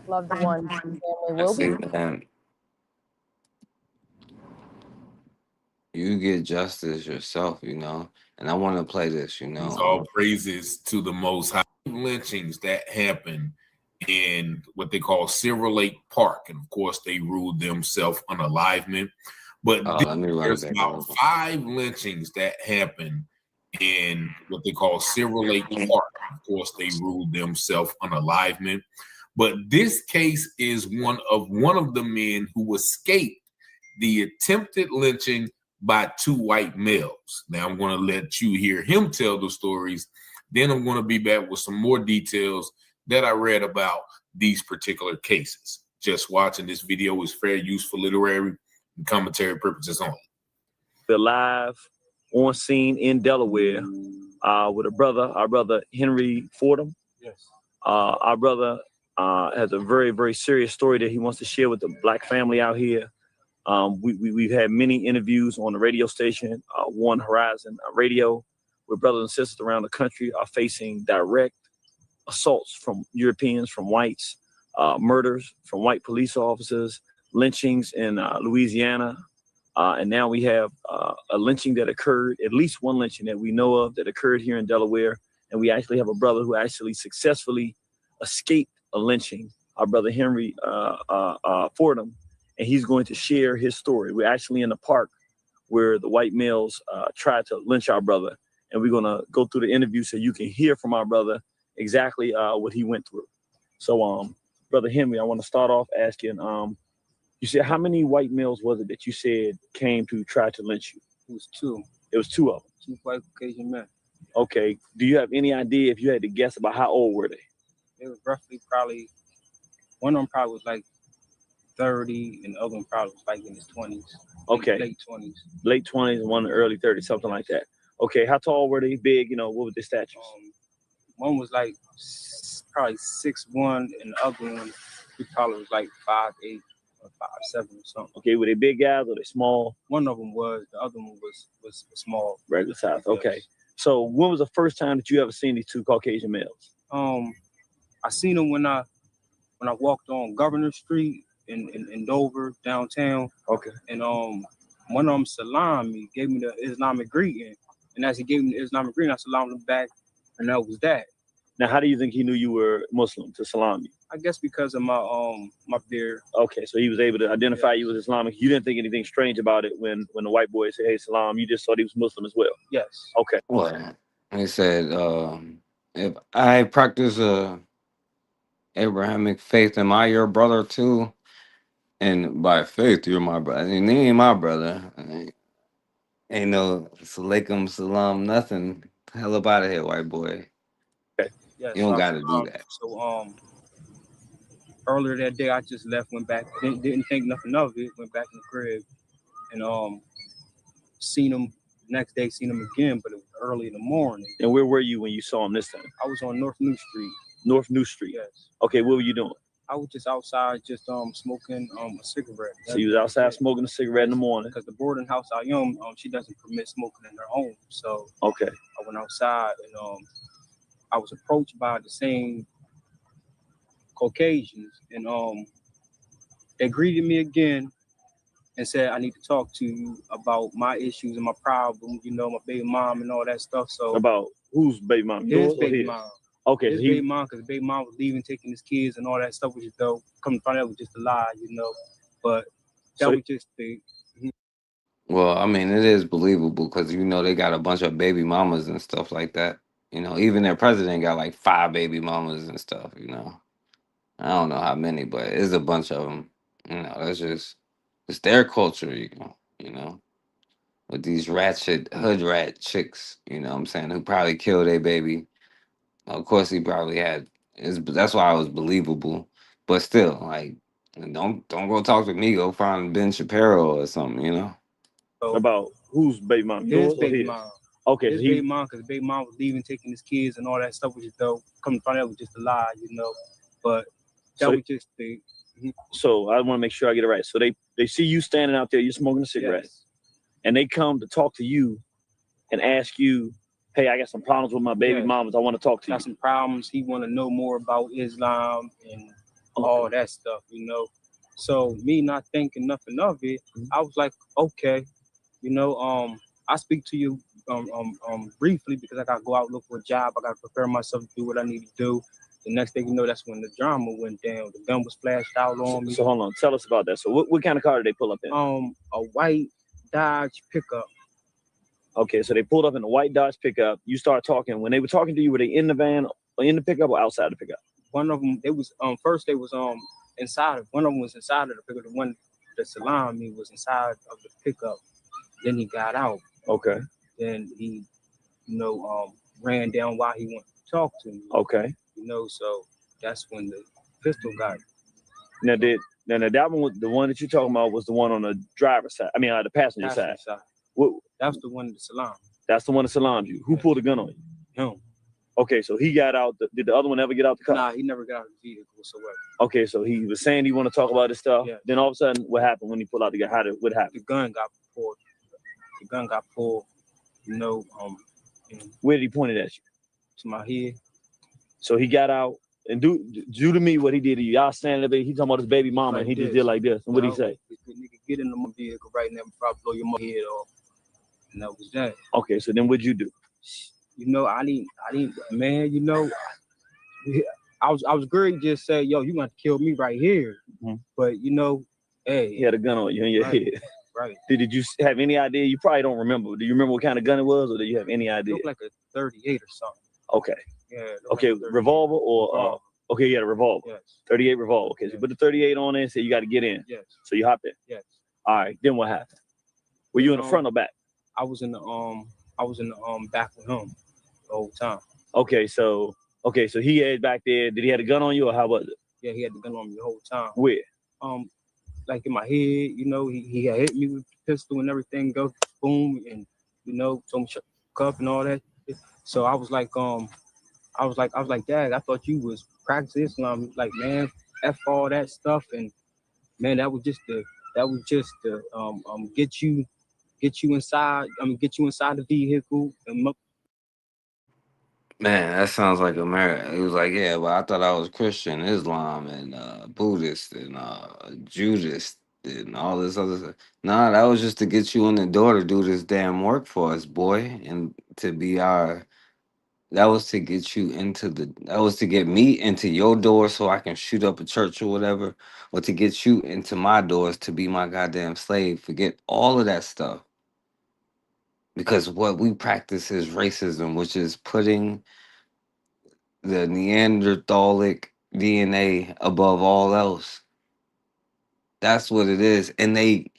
Loved ones and family will be. You get justice yourself, and I want to play this, All praises to the Most High. Lynchings that happen in what they call Silver Lake Park, and of course they ruled themselves unalivement. But there's about 5 lynchings that happen in what they call Silver Lake Park. Of course they ruled themselves unalivement. But this case is one of the men who escaped the attempted lynching by 2 white males. Now I'm going to let you hear him tell the stories. Then I'm going to be back with some more details that I read about these particular cases. Just watching this video is fair use for literary and commentary purposes only. We're live on scene in Delaware with our brother Henry Fordham. Yes. Our brother has a very, very serious story that he wants to share with the black family out here. We've had many interviews on the radio station, One Horizon Radio, where brothers and sisters around the country are facing direct assaults from Europeans, from whites, murders from white police officers, lynchings in Louisiana. And now we have a lynching that occurred, at least one lynching that we know of that occurred here in Delaware. And we actually have a brother who actually successfully escaped a lynching, our brother Henry Fordham. And he's going to share his story. We're actually in the park where the white males tried to lynch our brother. And we're going to go through the interview so you can hear from our brother exactly what he went through. So, Brother Henry, I want to start off asking, you said how many white males was it that you said came to try to lynch you? It was 2. It was 2 of them. 2 white Caucasian men. Okay. Do you have any idea, if you had to guess, about how old were they? They was roughly probably, one of them probably was like 30, and the other one probably was like in his 20s. Okay. Late 20s. Late 20s, and one in the early 30s, something like that. Okay, how tall were they? Big, you know, what were their statures? One was like probably 6'1", and the other one he probably was like 5'8" or 5'7" or something. Okay, were they big guys or they small? One of them was, the other one was small. Regular size. Yes. Okay. So when was the first time that you ever seen these two Caucasian males? I seen them when I walked on Governor Street in Dover downtown. Okay. And one of them salamed me, gave me the Islamic greeting, and as he gave me the Islamic greeting, I salamed him back, and that was that. Now, how do you think he knew you were Muslim to salam you? I guess because of my beard. Okay, so he was able to identify you as Islamic. You didn't think anything strange about it when the white boy said, "Hey, salam." You just thought he was Muslim as well. Yes. Okay. Well, he said, if I practice Abrahamic faith, am I your brother too? And by faith, you're my brother. And he ain't my brother. Ain't no alaikum salam, nothing. Hell up out of here, white boy. Yes, You don't got to do that. So earlier that day, I just left, went back, didn't think nothing of it, went back in the crib, and seen him next day, seen him again, but it was early in the morning. And where were you when you saw him this time? I was on North New Street. North New Street. Yes. Okay, what were you doing? I was just outside, just smoking a cigarette. So you was outside smoking a cigarette in the morning? Because the boarding house I am, she doesn't permit smoking in her home. So okay, I went outside, and I was approached by the same Caucasians, and they greeted me again and said, "I need to talk to you about my issues and my problems, you know, my baby mom and all that stuff." So about whose baby mom? His baby mom. Okay, his baby mom, because baby mom was leaving, taking his kids and all that stuff, which is dope. Come to find out, it was just a lie, you know. But that was just the. Well, I mean, it is believable because you know they got a bunch of baby mamas and stuff like that. You know, even their president got like 5 baby mamas and stuff. You know, I don't know how many, but it's a bunch of them. You know, that's just it's their culture. You know, with these ratchet hood rat chicks. You know what I'm saying? Who probably killed their baby. Of course, he probably had. That's why it was believable. But still, like, don't go talk to me. Go find Ben Shapiro or something. You know. About whose baby mom? His baby mom. Okay, his baby mom, because baby mom was leaving, taking his kids and all that stuff, which is dope. Come to find out, it was just a lie, you know. But that was just the. So I want to make sure I get it right. So they see you standing out there, you're smoking a cigarette, Yes. and they come to talk to you and ask you, "Hey, I got some problems with my baby mamas. I want to talk to you." Got some problems. He want to know more about Islam and all that stuff, you know. So me not thinking nothing of it, I was like, okay, you know, I speak to you briefly because I gotta go out, look for a job. I gotta prepare myself to do what I need to do. The next thing you know, that's when the drama went down. The gun was flashed out on me. So hold on, tell us about that. So what kind of car did they pull up in? A white Dodge pickup. Okay, so they pulled up in a white Dodge pickup. You start talking. When they were talking to you, were they in the van or in the pickup or outside the pickup? One of them, it was first they was inside of one of them was inside of the pickup. The one that salamed me was inside of the pickup. Then he got out. Okay. Then he, you know, ran down while he wanted to talk to me. Okay. You know, so that's when the pistol got. Now that one, the one that you're talking about, was the one on the driver's side. I mean, the passenger side. What? That's the one that salamed. That's the one that salamed you. Who pulled the gun on you? Him. Okay, so he got out. Did the other one ever get out the car? Nah, he never got out of the vehicle whatsoever. Okay, so he was saying he want to talk about this stuff. Yeah. Then all of a sudden, what happened when he pulled out the gun? What happened? The gun got pulled. The gun got pulled. You know, where did he point it at you? To my head. So he got out and do to me what he did to you. Y'all standing there, he talking about his baby mama, and he just did like this. And what did he say? Nigga, get in the vehicle right now before I blow your head off. And that was that. Okay, so then what'd you do? You know, I didn't, man. You know, I was great. Just say, yo, you gonna have to kill me right here. Mm-hmm. But you know, hey, he had a gun on you in your head. Right. Did you have any idea? You probably don't remember. Do you remember what kind of gun it was, or do you have any idea? It looked like a 38 or something. Okay. Yeah. Okay, like revolver or okay, you had a revolver. Yes. 38 revolver. Okay, so you put the 38 on there and say you got to get in. Yes. So you hopped in. Yes. All right. Then what happened? Were you in the front or back? I was in the back with him the whole time. Okay, so he had back there. Did he have a gun on you, or how was it? Yeah, he had the gun on me the whole time. Where? like in my head, you know, he had hit me with the pistol and everything, go boom, and you know, told me shut the fuck up and all that. So I was like, Dad, I thought you was practicing Islam. Like, man, F all that stuff, and man, that was just the get you inside. Get you inside the vehicle and Man, that sounds like America. It was like, yeah, but I thought I was Christian, Islam, and Buddhist, and Judas, and all this other stuff. Nah, that was just to get you in the door to do this damn work for us, boy, and to be our. That was to get you into the. That was to get me into your door so I can shoot up a church or whatever, or to get you into my doors to be my goddamn slave. Forget all of that stuff. Because what we practice is racism, which is putting the Neanderthalic DNA above all else. That's what it is. And they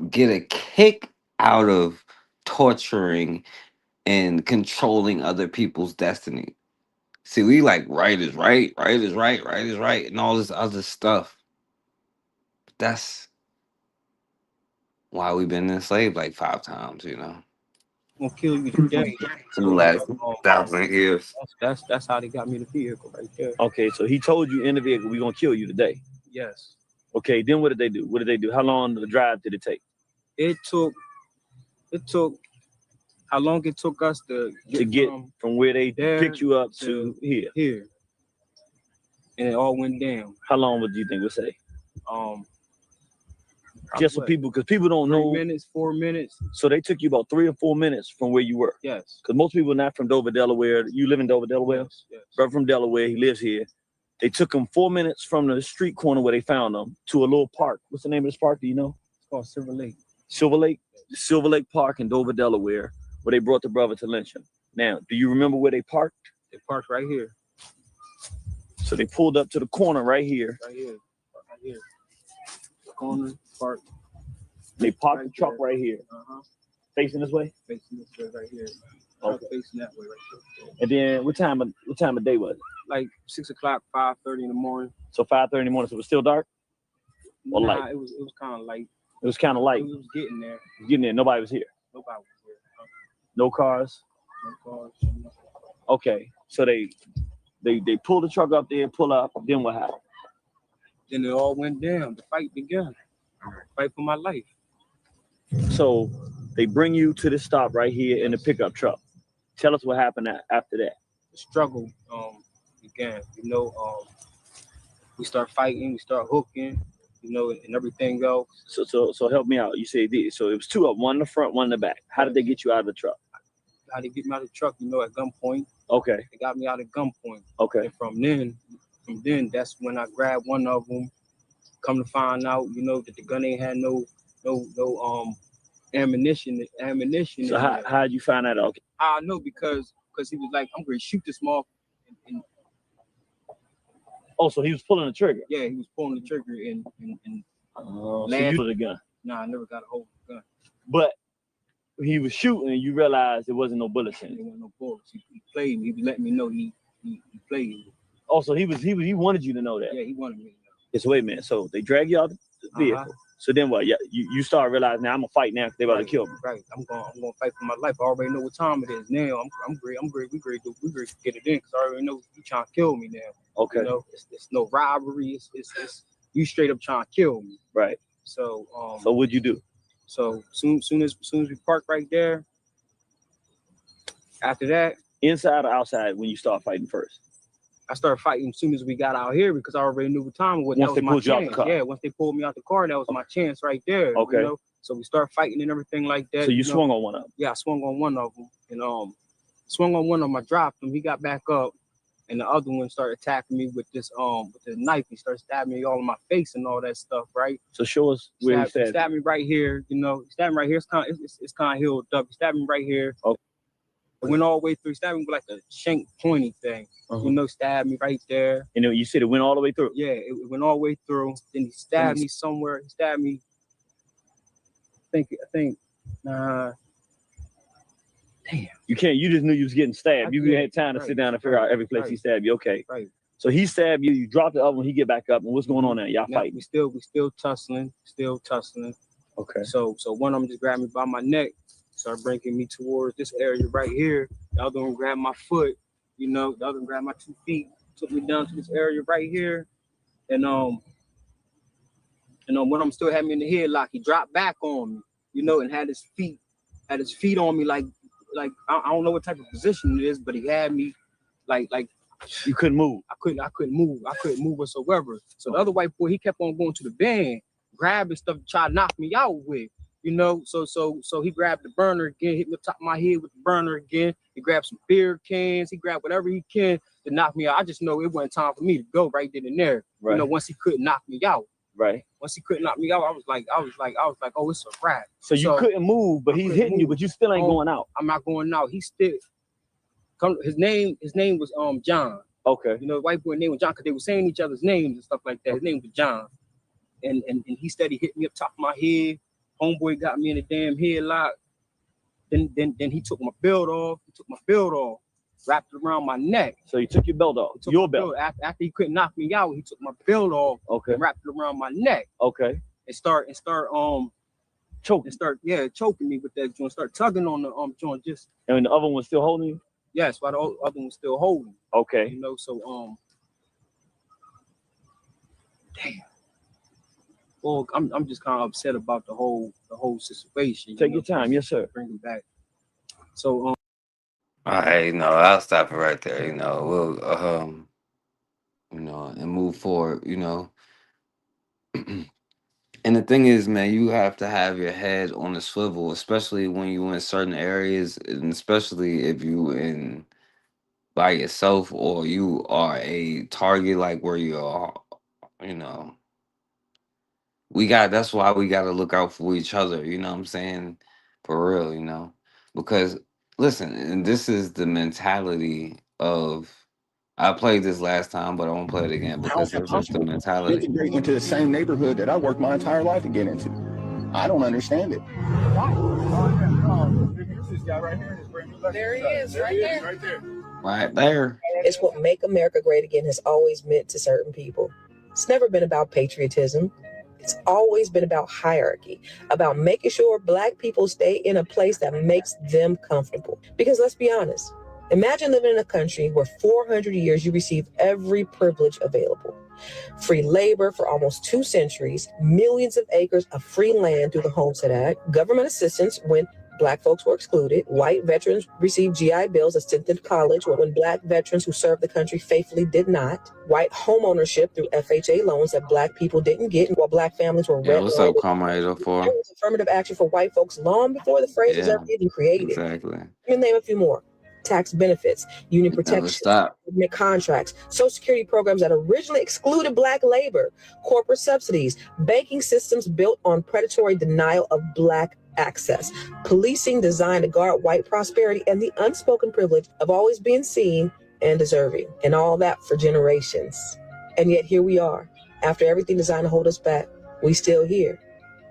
get a kick out of torturing and controlling other people's destiny. See, we like right is right, right is right, right is right, and all this other stuff. That's why we've been enslaved like 5 times, you know. gonna kill you today. In the last 1,000 years. That's how they got me the vehicle right there. Okay, so he told you in the vehicle, we're gonna kill you today. Yes. Okay, then what did they do? What did they do? How long the drive did it take? It took how long it took us to get from where they there picked you up to here. Here. And it all went down. How long would you think would say? Just so what? people, because people don't 3 know. minutes, 4 minutes. So they took you about 3 or 4 minutes from where you were. Yes. Because most people are not from Dover, Delaware. You live in Dover, Delaware? Yes, yes. Brother from Delaware, he lives here. They took him 4 minutes from the street corner where they found him to a little park. What's the name of this park? Do you know? It's called Silver Lake. Silver Lake? Silver Lake Park in Dover, Delaware, where they brought the brother to lynch him. Now, do you remember where they parked? They parked right here. So they pulled up to the corner right here. Right here. Right here. Corner, park. They parked the truck right here. Facing this way? Facing this way right here. Okay. Facing that way right there. And then what time of day was it? Like 6 o'clock, 5:30 in the morning. So 5:30 in the morning. So it was still dark? Or nah, light? It was kind of light. It was kind of light. It was getting there. Getting there. Nobody was here. Nobody was here. No cars. No cars. Okay. So they pulled the truck up there, pull up. Then what happened? Then it all went down. The fight began. Fight for my life. So they bring you to the stop right here in the pickup truck. Tell us what happened after that. The struggle began. You know, we start fighting, we start hooking, you know, and everything else. So help me out. You say so it was 2 up, one in the front, one in the back. How did they get you out of the truck? How they get me out of the truck? You know, at gunpoint. Okay. They got me out at gunpoint. Okay. And from then, that's when I grabbed one of them. Come to find out, you know, that the gun ain't had no ammunition. So how did you find that out? I know because he was like, I'm going to shoot this motherfucker. Oh, so he was pulling the trigger? Yeah, he was pulling the trigger and so you pulled the gun? Nah, I never got a hold of the gun. But he was shooting and you realized there wasn't no bullets in it. There wasn't no bullets. He played me. He was letting me know he played me. Oh, so he wanted you to know that? Yeah, he wanted me to know. Yes, wait a minute. So they drag you out the vehicle. So then what? Yeah, you start realizing now I'm gonna fight now because they about to kill me. Right. I'm gonna fight for my life. I already know what time it is now. I'm great. We great to get it in because I already know you trying to kill me now. Okay. You know, it's no robbery. It's you straight up trying to kill me. Right. So So what'd you do? So soon as we park right there. After that, inside or outside when you start fighting first? I started fighting as soon as we got out here because I already knew what time it was. Once they pulled you out the car? Yeah, once they pulled me out the car, that was my chance right there. Okay. You know? So we started fighting and everything like that. So you swung on one of them? Yeah, I swung on one of them. And swung on one of them, I dropped him. He got back up. And the other one started attacking me with this with the knife. He started stabbing me all in my face and all that stuff, right? So show us where he stabbed me right here, you know. Stabbed me right here. It's kind of healed up. He stabbed me right here. Okay. It went all the way through. He stabbed me with like a shank pointy thing. You know, stabbed me right there. And you said it went all the way through? Yeah, it went all the way through. Then he stabbed me somewhere. He stabbed me. I think. Damn. You just knew you was getting stabbed. You had time to sit down and figure out every place right. he stabbed you. Okay. Right. So he stabbed you. You dropped the other one. He get back up. And what's going on there? Y'all Now, fighting? we still tussling. Okay. So one of them just grabbed me by my neck, started bringing me towards this area right here. The other one grabbed my foot. You know, the other one grabbed my 2 feet, took me down to this area right here, and when I'm still had me in the headlock, he dropped back on me, you know, and had his feet on me like I don't know what type of position it is, but he had me like you couldn't move. I couldn't move whatsoever. So the other white boy, he kept on going to the van, grabbing stuff to try to knock me out with, you know. So he grabbed the burner again, hit me on top of my head with the burner again. He grabbed some beer cans, he grabbed whatever he can to knock me out. I just know it wasn't time for me to go right then and there. Right. You know, once he couldn't knock me out. Right. Once he couldn't knock me out, I was like, oh, it's a wrap. So you couldn't move, but he's hitting you, but you still ain't going out. I'm not going out. He still his name was John. Okay. You know, the white boy name was John because they were saying each other's names and stuff like that. His name was John. And he steady hit me up top of my head. Homeboy got me in a damn headlock. Then he took my belt off. Wrapped it around my neck. So you took your belt off. Your belt. After he couldn't knock me out, he took my belt off. Okay. And wrapped it around my neck. Okay. And start choking. Choking me with that joint. Start tugging on the joint just. And the other one still holding you? Yes, while the other one was still holding. Okay. You know, so damn. Well, I'm just kind of upset about the whole situation. Take your time, yes sir. Bring him back. So All right, I'll stop it right there. We'll and move forward. And the thing is, man, you have to have your head on a swivel, especially when you in certain areas, and especially if you in by yourself or you are a target, like where you are. That's why we got to look out for each other. You know what I'm saying? For real, because listen, and this is the mentality of. I played this last time, but I won't play it again because it's just the mentality. Integrate into the same neighborhood that I worked my entire life to get into. I don't understand it. There he is, right there. Right there. It's what Make America Great Again has always meant to certain people. It's never been about patriotism. It's always been about hierarchy, about making sure Black people stay in a place that makes them comfortable. Because let's be honest, imagine living in a country where 400 years you received every privilege available. Free labor for almost 2 centuries, millions of acres of free land through the Homestead Act, government assistance when Black folks were excluded, white veterans received GI Bills that sent them to college when Black veterans who served the country faithfully did not, white home ownership through FHA loans that Black people didn't get, while Black families were Yeah, what's up, Comrade 04? There was affirmative action for white folks long before the phrase was ever even created. Exactly. Let me name a few more. Tax benefits, union protection, government contracts, Social Security programs that originally excluded Black labor, corporate subsidies, banking systems built on predatory denial of Black access, policing designed to guard white prosperity, and the unspoken privilege of always being seen and deserving, and all that for generations. And yet here we are. After everything designed to hold us back, we still here.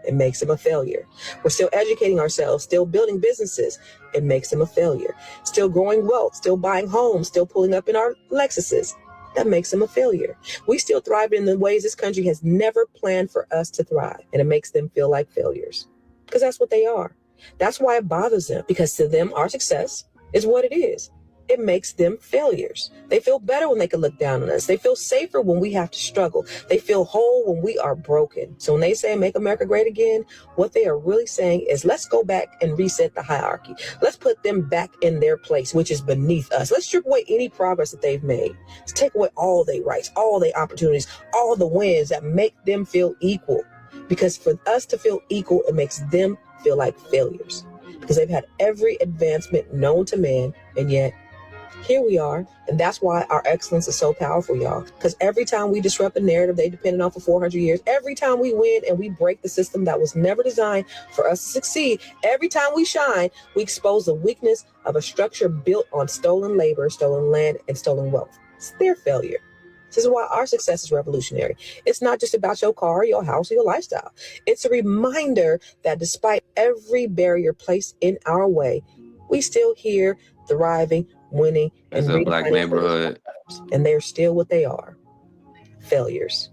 It makes him a failure. We're still educating ourselves, still building businesses. It makes him a failure. Still growing wealth, still buying homes, still pulling up in our Lexuses. That makes him a failure. We still thrive in the ways this country has never planned for us to thrive. And it makes them feel like failures. Because that's what they are. That's why it bothers them. Because to them, our success is what it is. It makes them failures. They feel better when they can look down on us. They feel safer when we have to struggle. They feel whole when we are broken. So when they say make America great again, what they are really saying is let's go back and reset the hierarchy. Let's put them back in their place, which is beneath us. Let's strip away any progress that they've made. Let's take away all their rights, all their opportunities, all the wins that make them feel equal. Because for us to feel equal, it makes them feel like failures. Because they've had every advancement known to man, and yet here we are, and that's why our excellence is so powerful, y'all. Because every time we disrupt the narrative they depended on for 400 years, every time we win and we break the system that was never designed for us to succeed, every time we shine, we expose the weakness of a structure built on stolen labor, stolen land, and stolen wealth. It's their failure. This is why our success is revolutionary. It's not just about your car, your house, or your lifestyle. It's a reminder that despite every barrier placed in our way, We still here, thriving, winning, and It's a black redefining neighborhood. and they're still what they are, failures.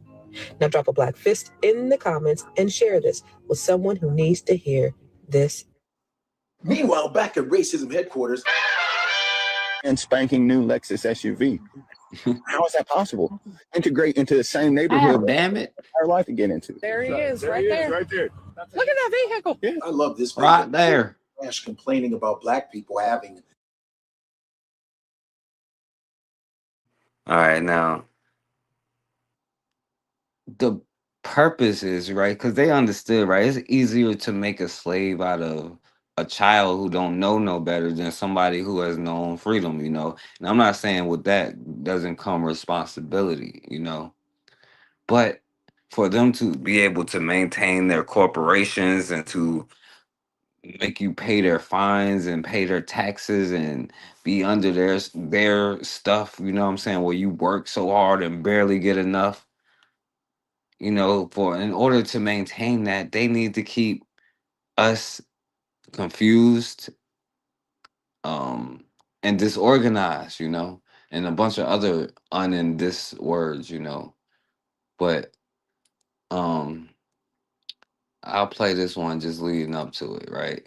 Now drop a black fist in the comments and share this with someone who needs to hear this. Meanwhile, back at racism headquarters, and spanking new Lexus SUV. How is that possible? Integrate into the same neighborhood. God damn it. Our life to get into. There he is, right there. Right there. Look at that vehicle. Yeah. I love this Right video. there. Complaining about black people having. All right, now the purpose is right because they understood, right? It's easier to make a slave out of a child who don't know no better than somebody who has known freedom, you know. And I'm not saying with that doesn't come responsibility, you know, but for them to be able to maintain their corporations and to make you pay their fines and pay their taxes and be under their stuff, you know what I'm saying, where you work so hard and barely get enough, you know, for in order to maintain that, they need to keep us confused, and disorganized, you know, and a bunch of other this words, you know. But I'll play this one just leading up to it, right?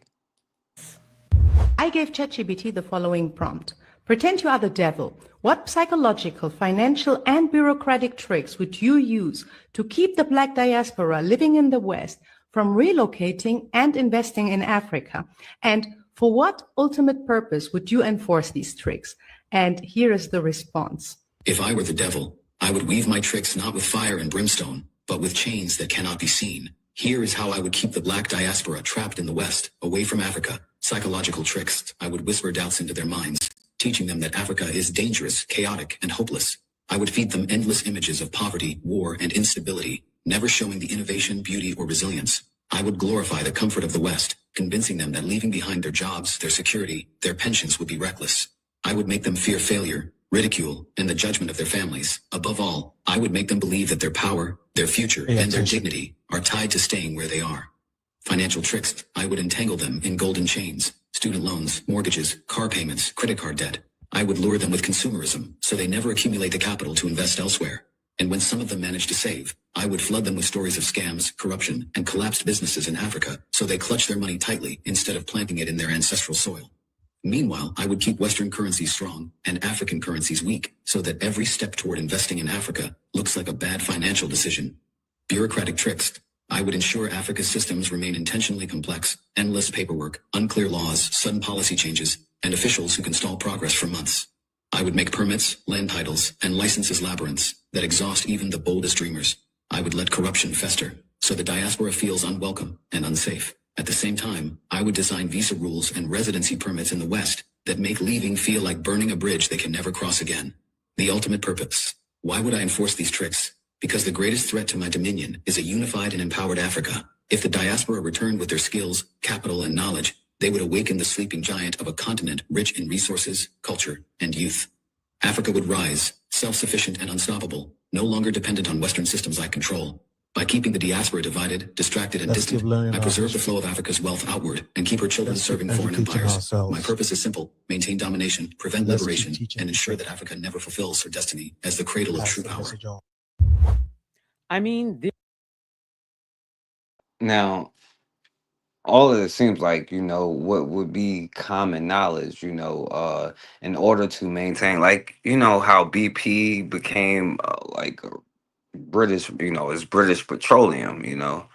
I gave ChatGPT the following prompt. Pretend you are the devil. What psychological, financial, and bureaucratic tricks would you use to keep the Black diaspora living in the West from relocating and investing in Africa? And for what ultimate purpose would you enforce these tricks? And here is the response. If I were the devil, I would weave my tricks not with fire and brimstone, but with chains that cannot be seen. Here is how I would keep the Black diaspora trapped in the West, away from Africa. Psychological tricks. I would whisper doubts into their minds, teaching them that Africa is dangerous, chaotic, and hopeless. I would feed them endless images of poverty, war, and instability, never showing the innovation, beauty, or resilience. I would glorify the comfort of the West, convincing them that leaving behind their jobs, their security, their pensions would be reckless. I would make them fear failure, ridicule, and the judgment of their families. Above all, I would make them believe that their power, their future, and their dignity are tied to staying where they are. Financial tricks. I would entangle them in golden chains, student loans, mortgages, car payments, credit card debt. I would lure them with consumerism, so they never accumulate the capital to invest elsewhere. And when some of them manage to save, I would flood them with stories of scams, corruption, and collapsed businesses in Africa, so they clutch their money tightly instead of planting it in their ancestral soil. Meanwhile, I would keep Western currencies strong and African currencies weak, so that every step toward investing in Africa looks like a bad financial decision. Bureaucratic tricks. I would ensure Africa's systems remain intentionally complex, endless paperwork, unclear laws, sudden policy changes, and officials who can stall progress for months. I would make permits, land titles, and licenses labyrinths that exhaust even the boldest dreamers. I would let corruption fester, so the diaspora feels unwelcome and unsafe. At the same time, I would design visa rules and residency permits in the West that make leaving feel like burning a bridge they can never cross again. The ultimate purpose. Why would I enforce these tricks? Because the greatest threat to my dominion is a unified and empowered Africa. If the diaspora returned with their skills, capital, and knowledge, they would awaken the sleeping giant of a continent rich in resources, culture, and youth. Africa would rise, self-sufficient and unstoppable, no longer dependent on Western systems I control. By keeping the diaspora divided, distracted, and distant, I preserve the flow of Africa's wealth outward and keep her children serving foreign empires. My purpose is simple: maintain domination, prevent liberation, and ensure that Africa never fulfills her destiny as the cradle of true power. I mean, Now, all of it seems like, you know, what would be common knowledge, you know, in order to maintain, like, you know, how BP became like British, you know, it's British Petroleum, you know.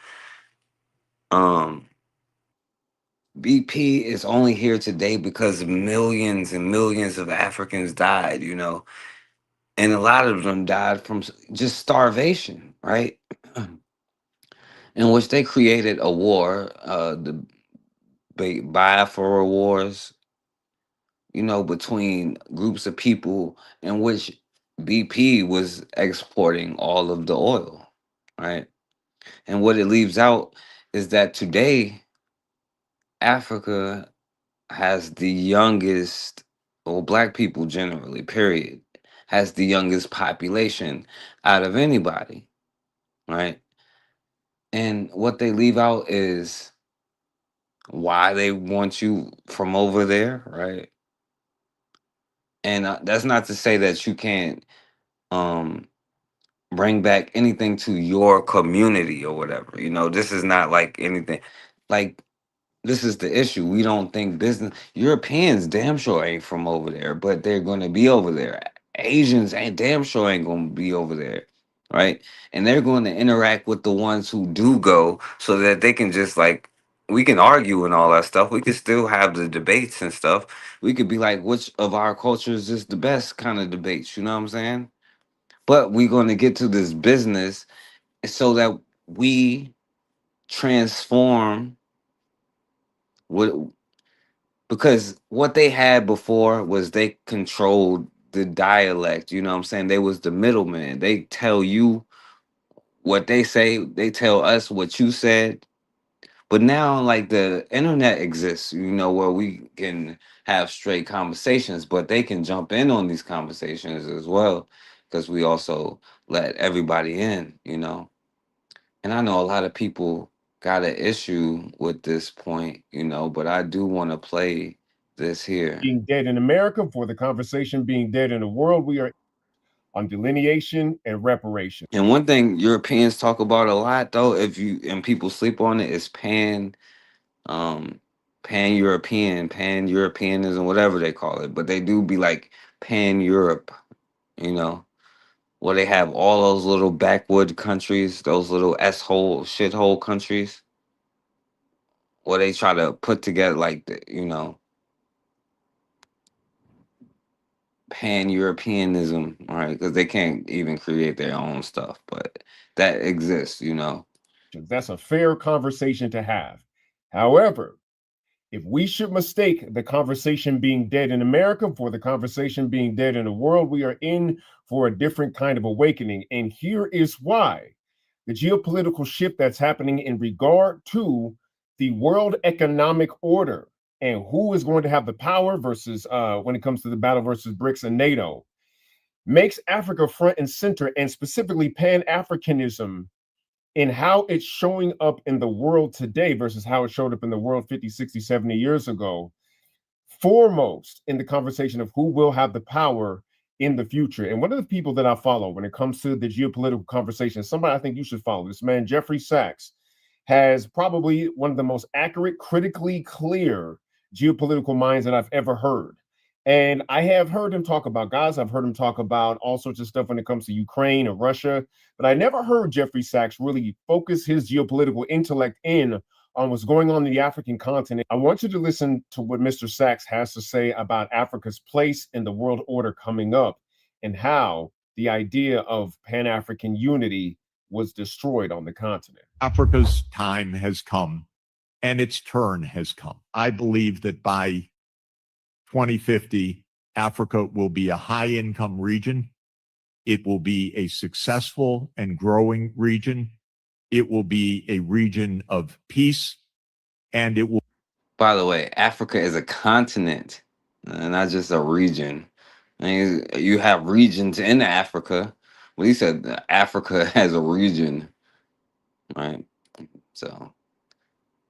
BP is only here today because millions and millions of Africans died, you know, and a lot of them died from just starvation, right? In which they created a war, the Biafra Wars, you know, between groups of people in which BP was exporting all of the oil, right? And what it leaves out is that today, Africa has the youngest, or black people generally, period, has the youngest population out of anybody, right? And what they leave out is why they want you from over there, right? And that's not to say that you can't um bring back anything to your community or whatever. You know, this is not like anything. Like, this is the issue. We don't think business. Europeans damn sure ain't from over there, but they're going to be over there. Asians ain't damn sure ain't going to be over there, right? And they're going to interact with the ones who do go, so that they can just like, we can argue and all that stuff. We can still have the debates and stuff. We could be like, which of our cultures is the best kind of debates? You know what I'm saying? But we're going to get to this business so that we transform what, because what they had before was they controlled the dialect. You know what I'm saying? They was the middleman. They tell you what they say, they tell us what you said. But now, like, the internet exists, you know, where we can have straight conversations, but they can jump in on these conversations as well, because we also let everybody in, you know. And I know a lot of people got an issue with this point, you know, but I do want to play this here. Being dead in America for the conversation being dead in the world. We are on delineation and reparation. And one thing Europeans talk about a lot, though, if you and people sleep on it, is pan-Europeanism, whatever they call it. But they do be like pan-Europe, you know, where they have all those little backwood countries, those little s-hole, shithole countries, where they try to put together like the, you know, pan-Europeanism, right? Because they can't even create their own stuff, but that exists, you know. That's a fair conversation to have. However, if we should mistake the conversation being dead in America for the conversation being dead in the world, we are in for a different kind of awakening. And here is why: the geopolitical shift that's happening in regard to the world economic order and who is going to have the power versus when it comes to the battle versus BRICS and NATO makes Africa front and center, and specifically Pan-Africanism in how it's showing up in the world today versus how it showed up in the world 50, 60, 70 years ago, foremost in the conversation of who will have the power in the future. And one of the people that I follow when it comes to the geopolitical conversation, somebody I think you should follow, this man, Jeffrey Sachs, has probably one of the most accurate, critically clear geopolitical minds that I've ever heard. And I have heard him talk about Gaza. I've heard him talk about all sorts of stuff when it comes to Ukraine or Russia. But I never heard Jeffrey Sachs really focus his geopolitical intellect in on what's going on in the African continent. I want you to listen to what Mr. Sachs has to say about Africa's place in the world order coming up and how the idea of Pan-African unity was destroyed on the continent. Africa's time has come and its turn has come. I believe that by 2050, Africa will be a high-income region. It will be a successful and growing region. It will be a region of peace, and it will. By the way, Africa is a continent, not just a region. I mean, you have regions in Africa, but he said that Africa has a region, right? So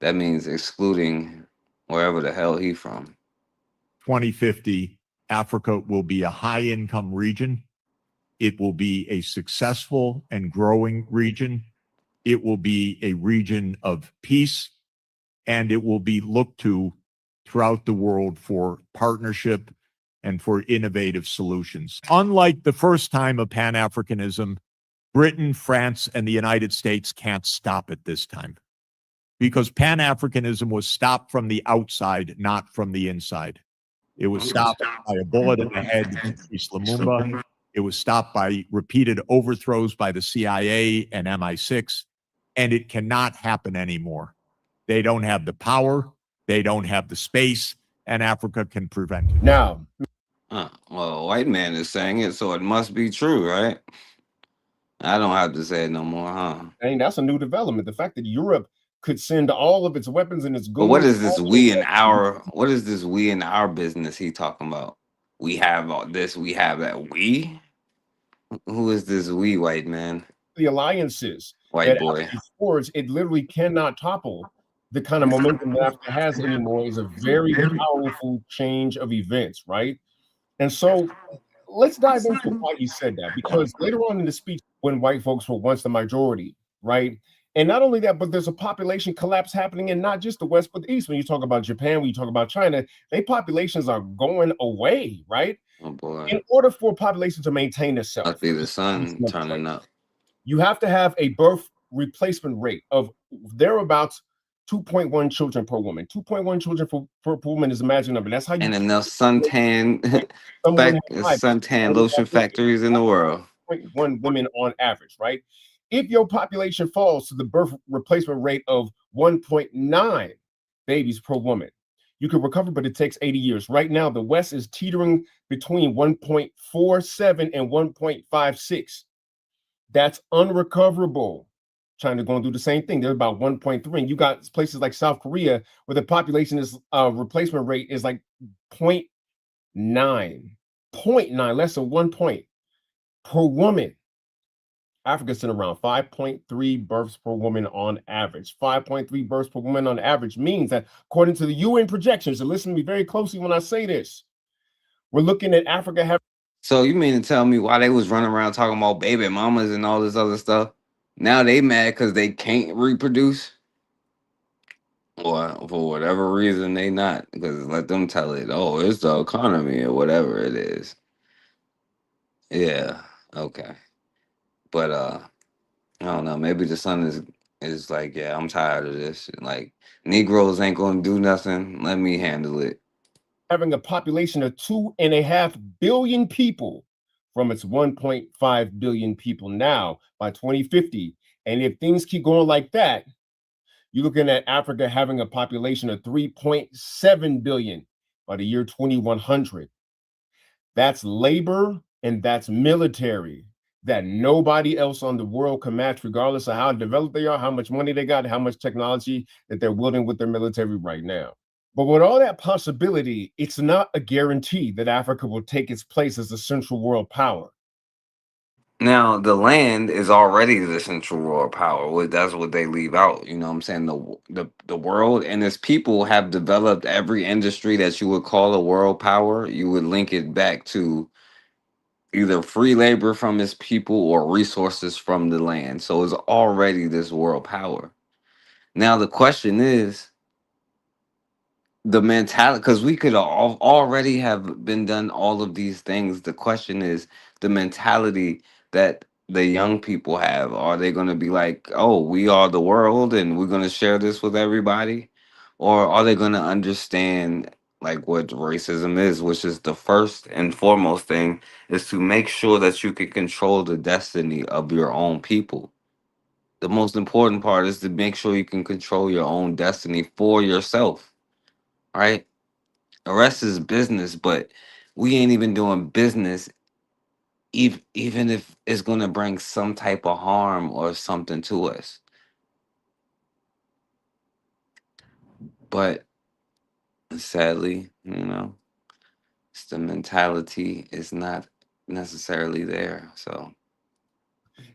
that means excluding wherever the hell he from. 2050, Africa will be a high-income region. It will be a successful and growing region. It will be a region of peace, and it will be looked to throughout the world for partnership and for innovative solutions. Unlike the first time of Pan-Africanism, Britain, France, and the United States can't stop it this time, because Pan-Africanism was stopped from the outside, not from the inside. It was stopped by a bullet in the head of Patrice Lumumba. It was stopped by repeated overthrows by the CIA and MI6, and it cannot happen anymore. They don't have the power, they don't have the space, and Africa can prevent it. Now, well, a white man is saying it, so it must be true, right? I don't have to say it no more, huh? And that's a new development. The fact that Europe could send all of its weapons and its goods. But what is this we in our, what is this we in our business he talking about? We have all this, we have that. We? Who is this we, white man? The alliances White that boy. forge, it literally cannot topple the kind of momentum that Africa has anymore is a very powerful change of events, right? And so let's dive into why he said that, because later on in the speech, when white folks were once the majority, right? And not only that, but there's a population collapse happening in not just the West, but the East. When you talk about Japan, when you talk about China, their populations are going away, right? Oh boy. In order for a population to maintain itself, Must be the sun turning up. you have to have a birth replacement rate of thereabouts 2.1 children per woman. 2.1 children per woman is a magic number. That's how you and enough suntan suntan lotion factories in the world. 0.1 women on average, right? If your population falls to the birth replacement rate of 1.9 babies per woman, you can recover, but it takes 80 years. Right now, the West is teetering between 1.47 and 1.56. That's unrecoverable. China going to do the same thing. They're about 1.3. And you got places like South Korea where the population is replacement rate is like 0.9. 0.9, less than 1 point per woman. Africa's sitting around 5.3 births per woman on average. 5.3 births per woman on average means that, according to the UN projections, and listen to me very closely when I say this, we're looking at Africa having. So you mean to tell me why they was running around talking about baby mamas and all this other stuff? Now they mad because they can't reproduce? Or for whatever reason they not. Because let them tell it, oh, it's the economy or whatever it is. Yeah, okay. But I don't know, maybe the son is like, yeah, I'm tired of this. Like, Negroes ain't gonna do nothing. Let me handle it. Having a population of 2.5 billion people from its 1.5 billion people now by 2050. And if things keep going like that, you're looking at Africa having a population of 3.7 billion by the year 2100. That's labor and that's military that nobody else on the world can match, regardless of how developed they are, how much money they got, how much technology that they're wielding with their military right now. But with all that possibility, it's not a guarantee that Africa will take its place as a central world power. Now, the land is already the central world power. That's what they leave out. You know what I'm saying? The world and its people have developed every industry that you would call a world power. You would link it back to either free labor from its people or resources from the land. So it's already this world power. Now, the question is, the mentality, because we could already have been done all of these things. The question is the mentality that the young people have. Are they going to be like, oh, we are the world and we're going to share this with everybody? Or are they going to understand like what racism is, which is the first and foremost thing, is to make sure that you can control the destiny of your own people. The most important part is to make sure you can control your own destiny for yourself, right? The rest is business, but we ain't even doing business even if it's going to bring some type of harm or something to us. But sadly, it's the mentality is not necessarily there. So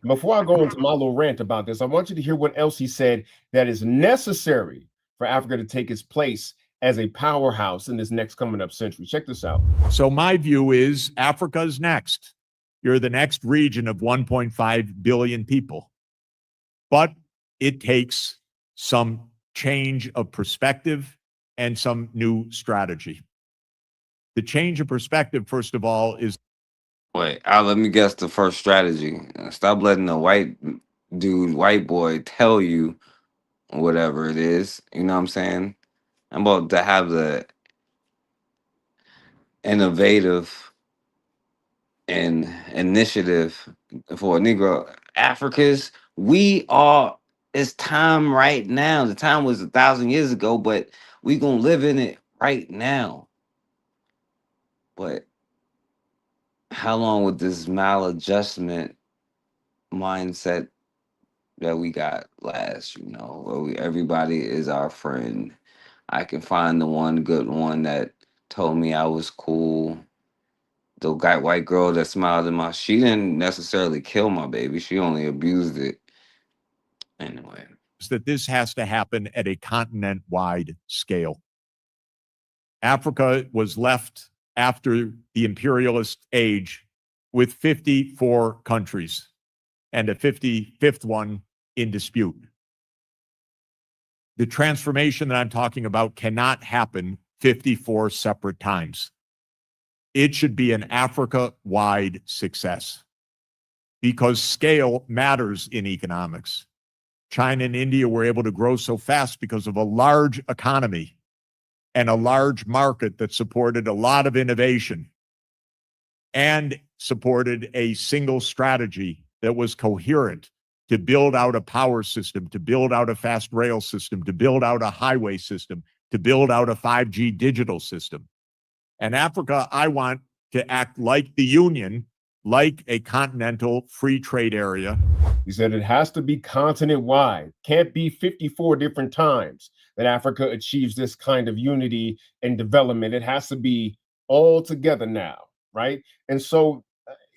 before I go into my little rant about this, I want you to hear what else he said that is necessary for Africa to take its place as a powerhouse in this next coming up century. Check this out. So my view is Africa's next. You're the next region of 1.5 billion people. But it takes some change of perspective and some new strategy. The change of perspective, first of all, is... Wait, let me guess the first strategy. Stop letting the white boy tell you whatever it is. You know what I'm saying? I'm about to have the innovative and initiative for Negro Africans. It's time right now. The time was 1,000 years ago, but we gonna live in it right now. But how long would this maladjustment mindset that we got last? Where everybody is our friend. I can find the one good one that told me I was cool. The white girl that smiled in she didn't necessarily kill my baby. She only abused it. Anyway. that this has to happen at a continent-wide scale. Africa was left after the imperialist age with 54 countries and a 55th one in dispute. The transformation that I'm talking about cannot happen 54 separate times. It should be an Africa-wide success because scale matters in economics. China and India were able to grow so fast because of a large economy and a large market that supported a lot of innovation and supported a single strategy that was coherent to build out a power system, to build out a fast rail system, to build out a highway system, to build out a 5G digital system. And Africa, I want to act like the Union, like a continental free trade area. He said it has to be continent-wide. Can't be 54 different times that Africa achieves this kind of unity and development. It has to be all together now, right? And so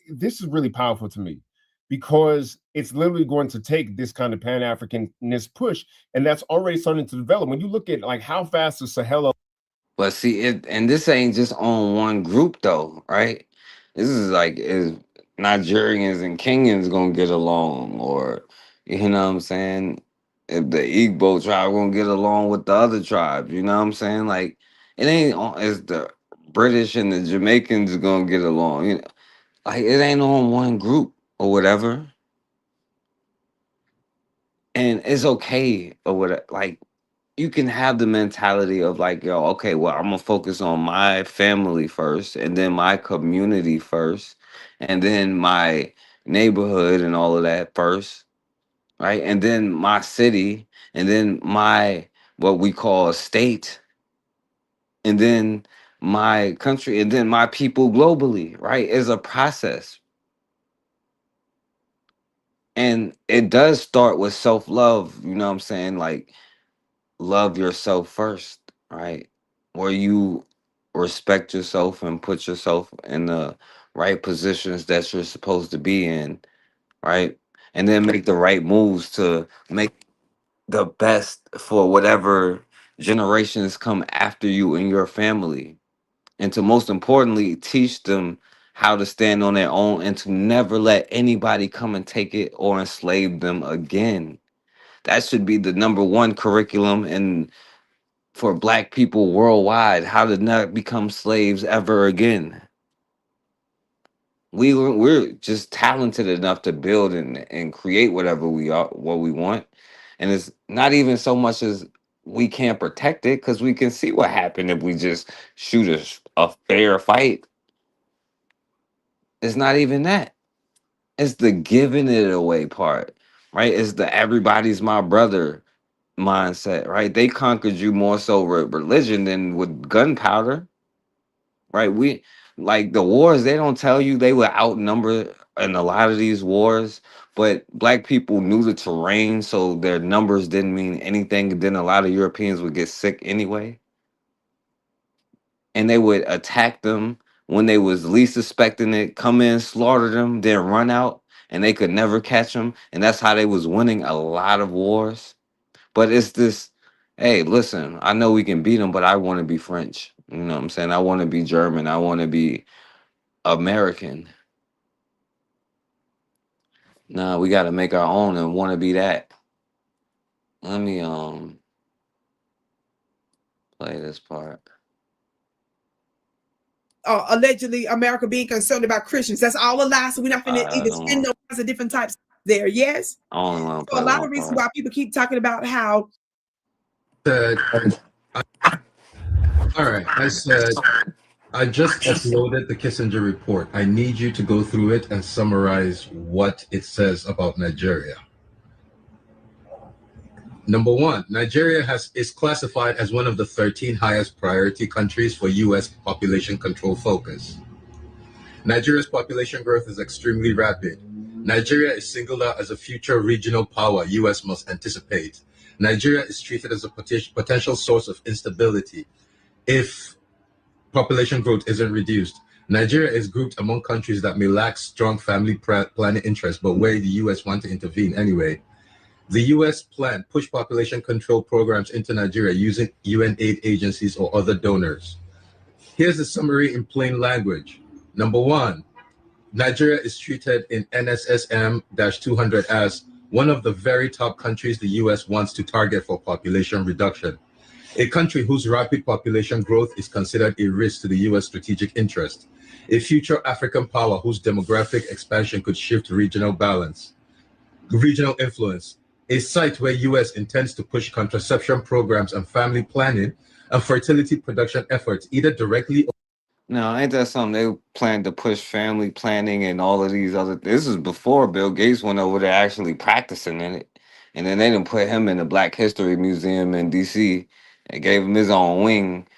this is really powerful to me because it's literally going to take this kind of Pan-Africanist push, and that's already starting to develop. When you look at like how fast the Sahel. But see, and this ain't just on one group though, right? This is like, is Nigerians and Kenyans gonna get along, or you know what I'm saying? If the Igbo tribe gonna get along with the other tribes, you know what I'm saying? Like, it ain't on, is the British and the Jamaicans gonna get along, you know? Like, it ain't on one group or whatever. And it's okay or whatever. Like, you can have the mentality of like, yo, okay, well, I'm gonna focus on my family first, and then my community first, and then my neighborhood and all of that first, right? And then my city, and then my what we call a state, and then my country, and then my people globally, right? It's a process. And it does start with self-love, you know what I'm saying? Like, love yourself first, right? Where you respect yourself and put yourself in the right positions that you're supposed to be in, right? And then make the right moves to make the best for whatever generations come after you and your family. And to most importantly, teach them how to stand on their own and to never let anybody come and take it or enslave them again. That should be the number one curriculum and for Black people worldwide, how to not become slaves ever again. We're just talented enough to build and create whatever we are, what we want. And it's not even so much as we can't protect it, because we can see what happened if we just shoot a fair fight. It's not even that. It's the giving it away part, right? It's the everybody's my brother mindset, right? They conquered you more so with religion than with gunpowder, right? We like the wars, they don't tell you they were outnumbered in a lot of these wars, but Black people knew the terrain, so their numbers didn't mean anything. Then a lot of Europeans would get sick anyway, and they would attack them when they was least suspecting it, come in, slaughter them, then run out, and they could never catch them. And that's how they was winning a lot of wars. But it's this, hey, listen, I know we can beat them, but I want to be French. You know what I'm saying? I want to be German. I want to be American. Nah, we got to make our own and want to be that. Let me play this part. Allegedly America being concerned about Christians. That's all a lie. So we're not going to either spend no kinds of different types there. Yes. I only want to play So a lot one of reasons part. why people keep talking about how. All right. I said, I just uploaded the Kissinger report. I need you to go through it and summarize what it says about Nigeria. Number one, Nigeria is classified as one of the 13 highest priority countries for U.S. population control focus. Nigeria's population growth is extremely rapid. Nigeria is singled out as a future regional power U.S. must anticipate. Nigeria is treated as a potential source of instability if population growth isn't reduced. Nigeria is grouped among countries that may lack strong family planning interests, but where the U.S. want to intervene anyway. The U.S. plan push population control programs into Nigeria using UN aid agencies or other donors. Here's the summary in plain language. Number one, Nigeria is treated in NSSM-200 as one of the very top countries the U.S. wants to target for population reduction. A country whose rapid population growth is considered a risk to the U.S. strategic interest. A future African power whose demographic expansion could shift regional balance. Regional influence. A site where U.S. intends to push contraception programs and family planning and fertility production efforts, either directly or... No, ain't that something they plan to push family planning and all of these other. This is before Bill Gates went over there actually practicing in it, and then they didn't put him in the Black History Museum in D.C. and gave him his own wing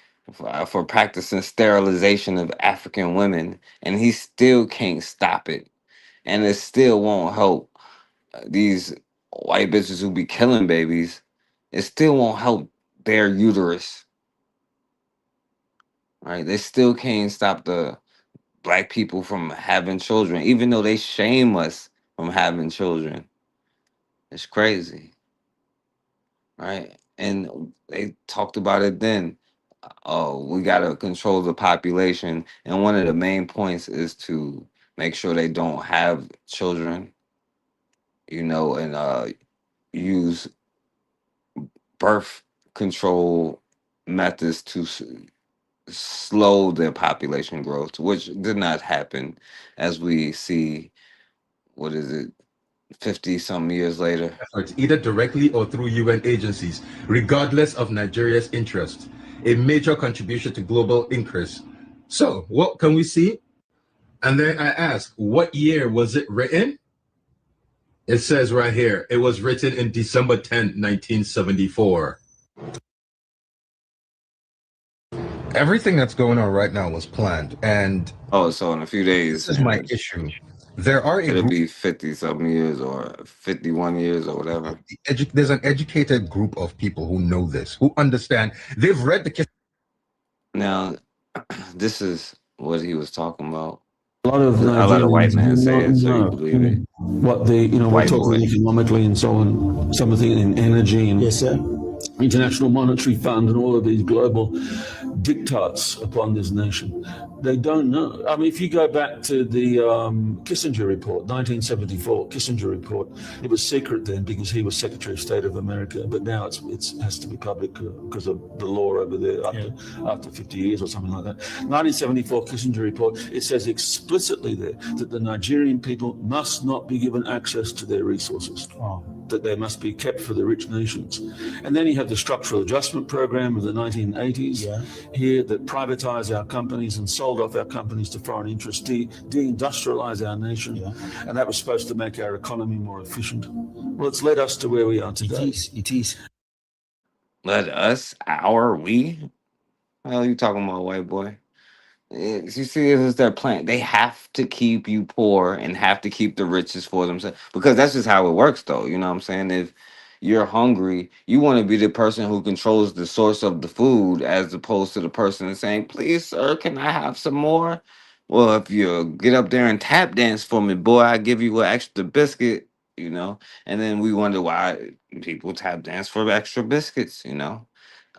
for practicing sterilization of African women, and he still can't stop it, and it still won't help these white bitches who be killing babies. It still won't help their uterus, right? They still can't stop the Black people from having children, even though they shame us from having children. It's crazy, right? And they talked about it then. Oh, we got to control the population. And one of the main points is to make sure they don't have children, and use birth control methods to slow their population growth, which did not happen, as we see. What is it, 50 some years later? Efforts, either directly or through UN agencies, regardless of Nigeria's interest, a major contribution to global increase. So what can we see? And then I ask, what year was it written? It says right here, it was written in December 10, 1974. Everything that's going on right now was planned, and so in a few days, this is my issue. There are it'll be 50 something years or 51 years or whatever. There's an educated group of people who know this, who understand. They've read the. Now, this is what he was talking about. A lot of I let a white Nigerians man do say not it, so you know believe it. what we're talking economically and so on, some of the in energy and International Monetary Fund and all of these global diktats upon this nation. They don't know. I mean, if you go back to the Kissinger report, 1974, Kissinger report, it was secret then because he was Secretary of State of America, but now it has to be public because of the law over there after 50 years or something like that. 1974 Kissinger report, it says explicitly there that the Nigerian people must not be given access to their resources, that they must be kept for the rich nations. And then you have the structural adjustment program of the 1980s here that privatized our companies and sold off our companies to foreign interests, deindustrialize our nation, and that was supposed to make our economy more efficient. Well, it's led us to where we are today. It is. Let us, we? What the hell are you talking about, white boy? You see, it is their plan. They have to keep you poor and have to keep the riches for themselves, because that's just how it works, though. You know what I'm saying? If you're hungry, you want to be the person who controls the source of the food, as opposed to the person that's saying, "Please, sir, can I have some more?" Well, if you get up there and tap dance for me, boy, I give you an extra biscuit. And then we wonder why people tap dance for extra biscuits.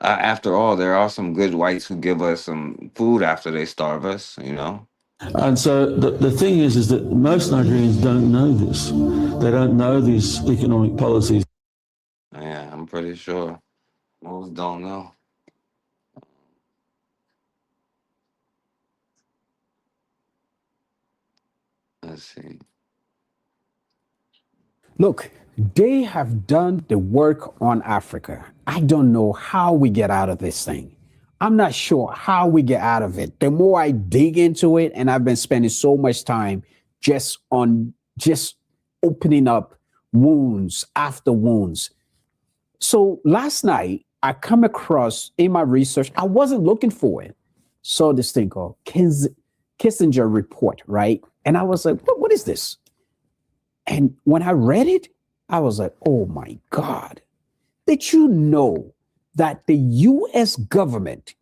After all, there are some good whites who give us some food after they starve us, And so the thing is that most Nigerians don't know this. They don't know these economic policies. Yeah, I'm pretty sure most don't know. Let's see. Look, they have done the work on Africa. I don't know how we get out of this thing. I'm not sure how we get out of it. The more I dig into it, and I've been spending so much time just opening up wounds after wounds. So last night, I come across in my research, I wasn't looking for it. Saw this thing called Kissinger report, right? And I was like, what is this? And when I read it, I was like, oh my God. Did you know that the US government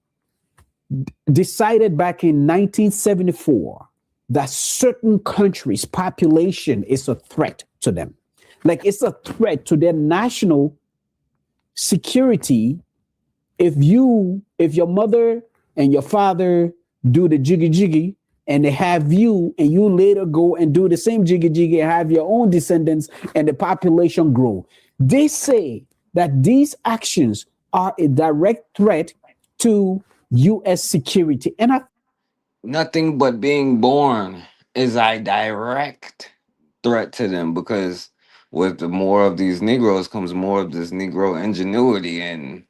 decided back in 1974 that certain countries' population is a threat to them? Like it's a threat to their national security. If your mother and your father do the jiggy jiggy and they have you and you later go and do the same jiggy jiggy and have your own descendants and the population grow, they say that these actions are a direct threat to U.S. security. And nothing but being born is a direct threat to them, because with the more of these Negroes comes more of this Negro ingenuity, and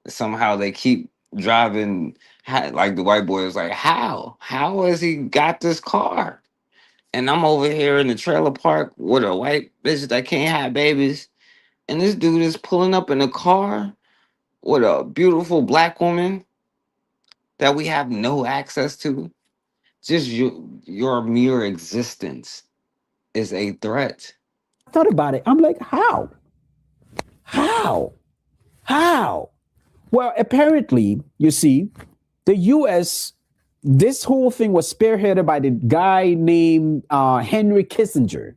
somehow they keep driving. Like the white boy is like, how has he got this car? And I'm over here in the trailer park with a white bitch that can't have babies, and this dude is pulling up in a car with a beautiful black woman that we have no access to. Just your mere existence is a threat. I thought about it. I'm like, how? Well, apparently, you see, the U.S., this whole thing was spearheaded by the guy named Henry Kissinger.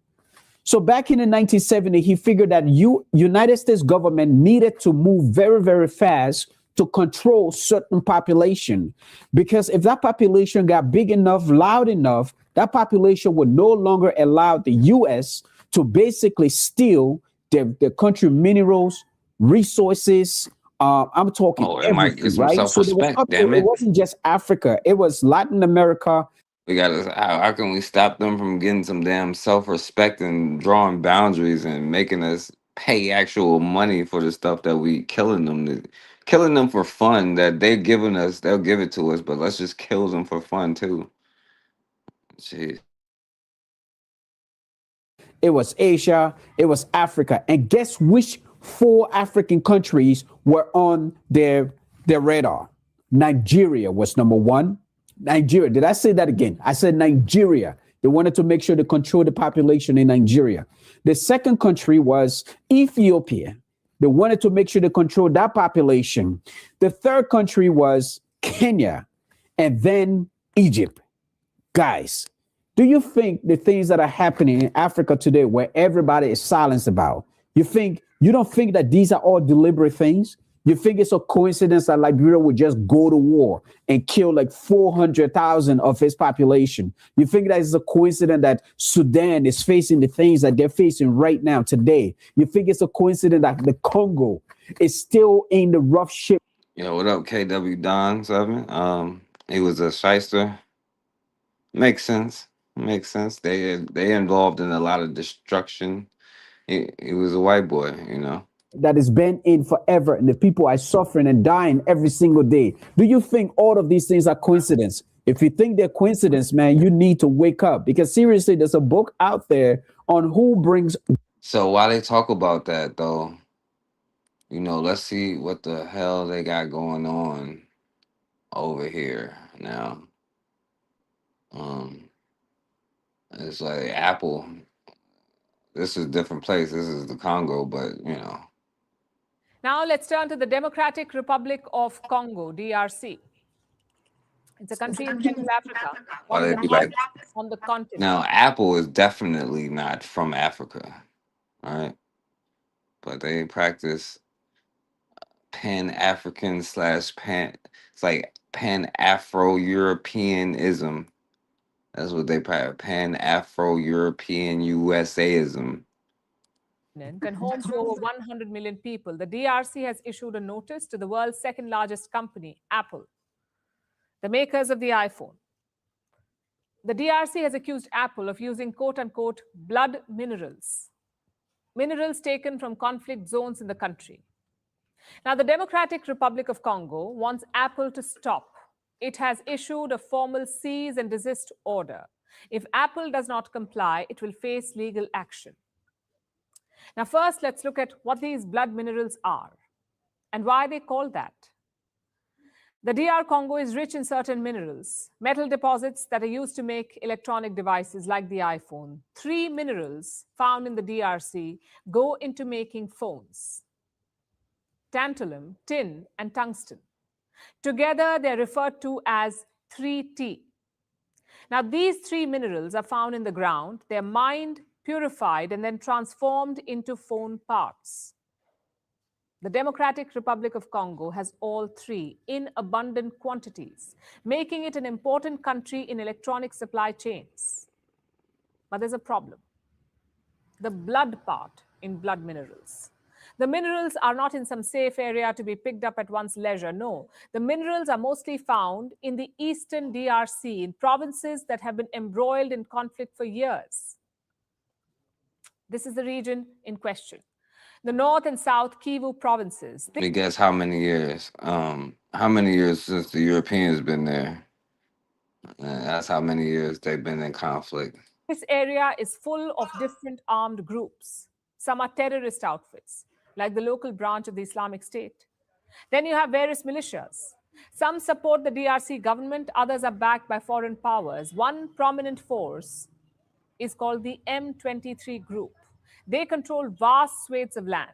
So back in the 1970s, he figured that United States government needed to move very, very fast to control certain population, because if that population got big enough, loud enough, that population would no longer allow the U.S. to basically steal the country minerals, resources. I'm talking It might get everything, some right? So there was self-respect, damn it it. wasn't just Africa; it was Latin America. We gotta. How can we stop them from getting some damn self-respect and drawing boundaries and making us pay actual money for the stuff that we killing them for fun that they're giving us? They'll give it to us, but let's just kill them for fun too. Jeez. It was Asia, it was Africa. And guess which 4 African countries were on their radar? Nigeria was number 1. Nigeria. Did I say that again? I said Nigeria. They wanted to make sure they control the population in Nigeria. The second country was Ethiopia. They wanted to make sure they control that population. The third country was Kenya, and then Egypt. Guys, do you think the things that are happening in Africa today, where everybody is silenced about, you don't think that these are all deliberate things? You think it's a coincidence that Liberia would just go to war and kill like 400,000 of its population? You think that it's a coincidence that Sudan is facing the things that they're facing right now today? You think it's a coincidence that the Congo is still in the rough shape? Yo, what up, KW Don 7? He was a shyster. Makes sense. They involved in a lot of destruction. He was a white boy, you know. That has been in forever, and the people are suffering and dying every single day. Do you think all of these things are coincidence? If you think they're coincidence, man, you need to wake up, because seriously, there's a book out there on who brings. So while they talk about that, though, you know, let's see what the hell they got going on over here now. It's like Apple. This is a different place. This is the Congo, but you know. Now let's turn to the Democratic Republic of Congo, DRC. It's a country in Central Africa, one of the largest on the continent. Now, Apple is definitely not from Africa, all right? But they practice Pan-African / Pan. It's like Pan-Afro-Europeanism. That's what they practice. Pan-Afro-European USAism. And homes to over 100 million people. The DRC has issued a notice to the world's second largest company, Apple, the makers of the iPhone. The DRC has accused Apple of using quote-unquote blood minerals taken from conflict zones in the country. Now, the Democratic Republic of Congo wants Apple to stop. It has issued a formal cease and desist order. If Apple does not comply, it will face legal action. Now, first, let's look at what these blood minerals are and why they call that. The DR Congo is rich in certain minerals, metal deposits that are used to make electronic devices like the iPhone. 3 minerals found in the DRC go into making phones: tantalum, tin, and tungsten. Together, they're referred to as 3T. Now, these 3 minerals are found in the ground. They're mined purified, and then transformed into phone parts. The Democratic Republic of Congo has all three in abundant quantities, making it an important country in electronic supply chains. But there's a problem. The blood part in blood minerals. The minerals are not in some safe area to be picked up at one's leisure. No, the minerals are mostly found in the eastern DRC, in provinces that have been embroiled in conflict for years. This is the region in question. The North and South Kivu provinces. Let me guess how many years? How many years since the Europeans been there? That's how many years they've been in conflict. This area is full of different armed groups. Some are terrorist outfits, like the local branch of the Islamic State. Then you have various militias. Some support the DRC government, others are backed by foreign powers. One prominent force is called the M23 group. They control vast swathes of land.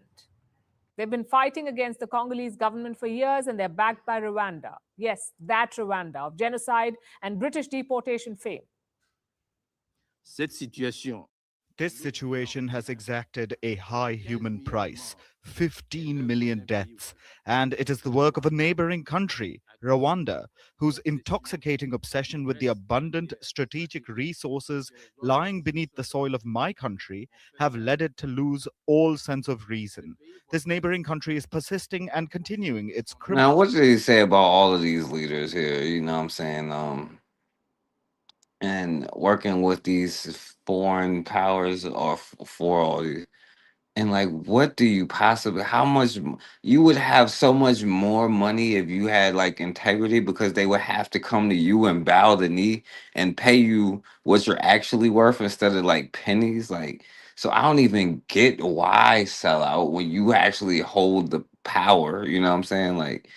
They've been fighting against the Congolese government for years, and they're backed by Rwanda. Yes, that Rwanda of genocide and British deportation fame. This situation has exacted a high human price, 15 million deaths, and it is the work of a neighboring country, Rwanda, whose intoxicating obsession with the abundant strategic resources lying beneath the soil of my country have led it to lose all sense of reason. This neighboring country is persisting and continuing its criminal... Now, what did he say about all of these leaders here? You know what I'm saying? And working with these foreign powers or for all these. And like, what do you possibly, how much, you would have so much more money if you had like integrity, because they would have to come to you and bow the knee and pay you what you're actually worth instead of like pennies. Like, so I don't even get why sell out when you actually hold the power. You know what I'm saying? Like,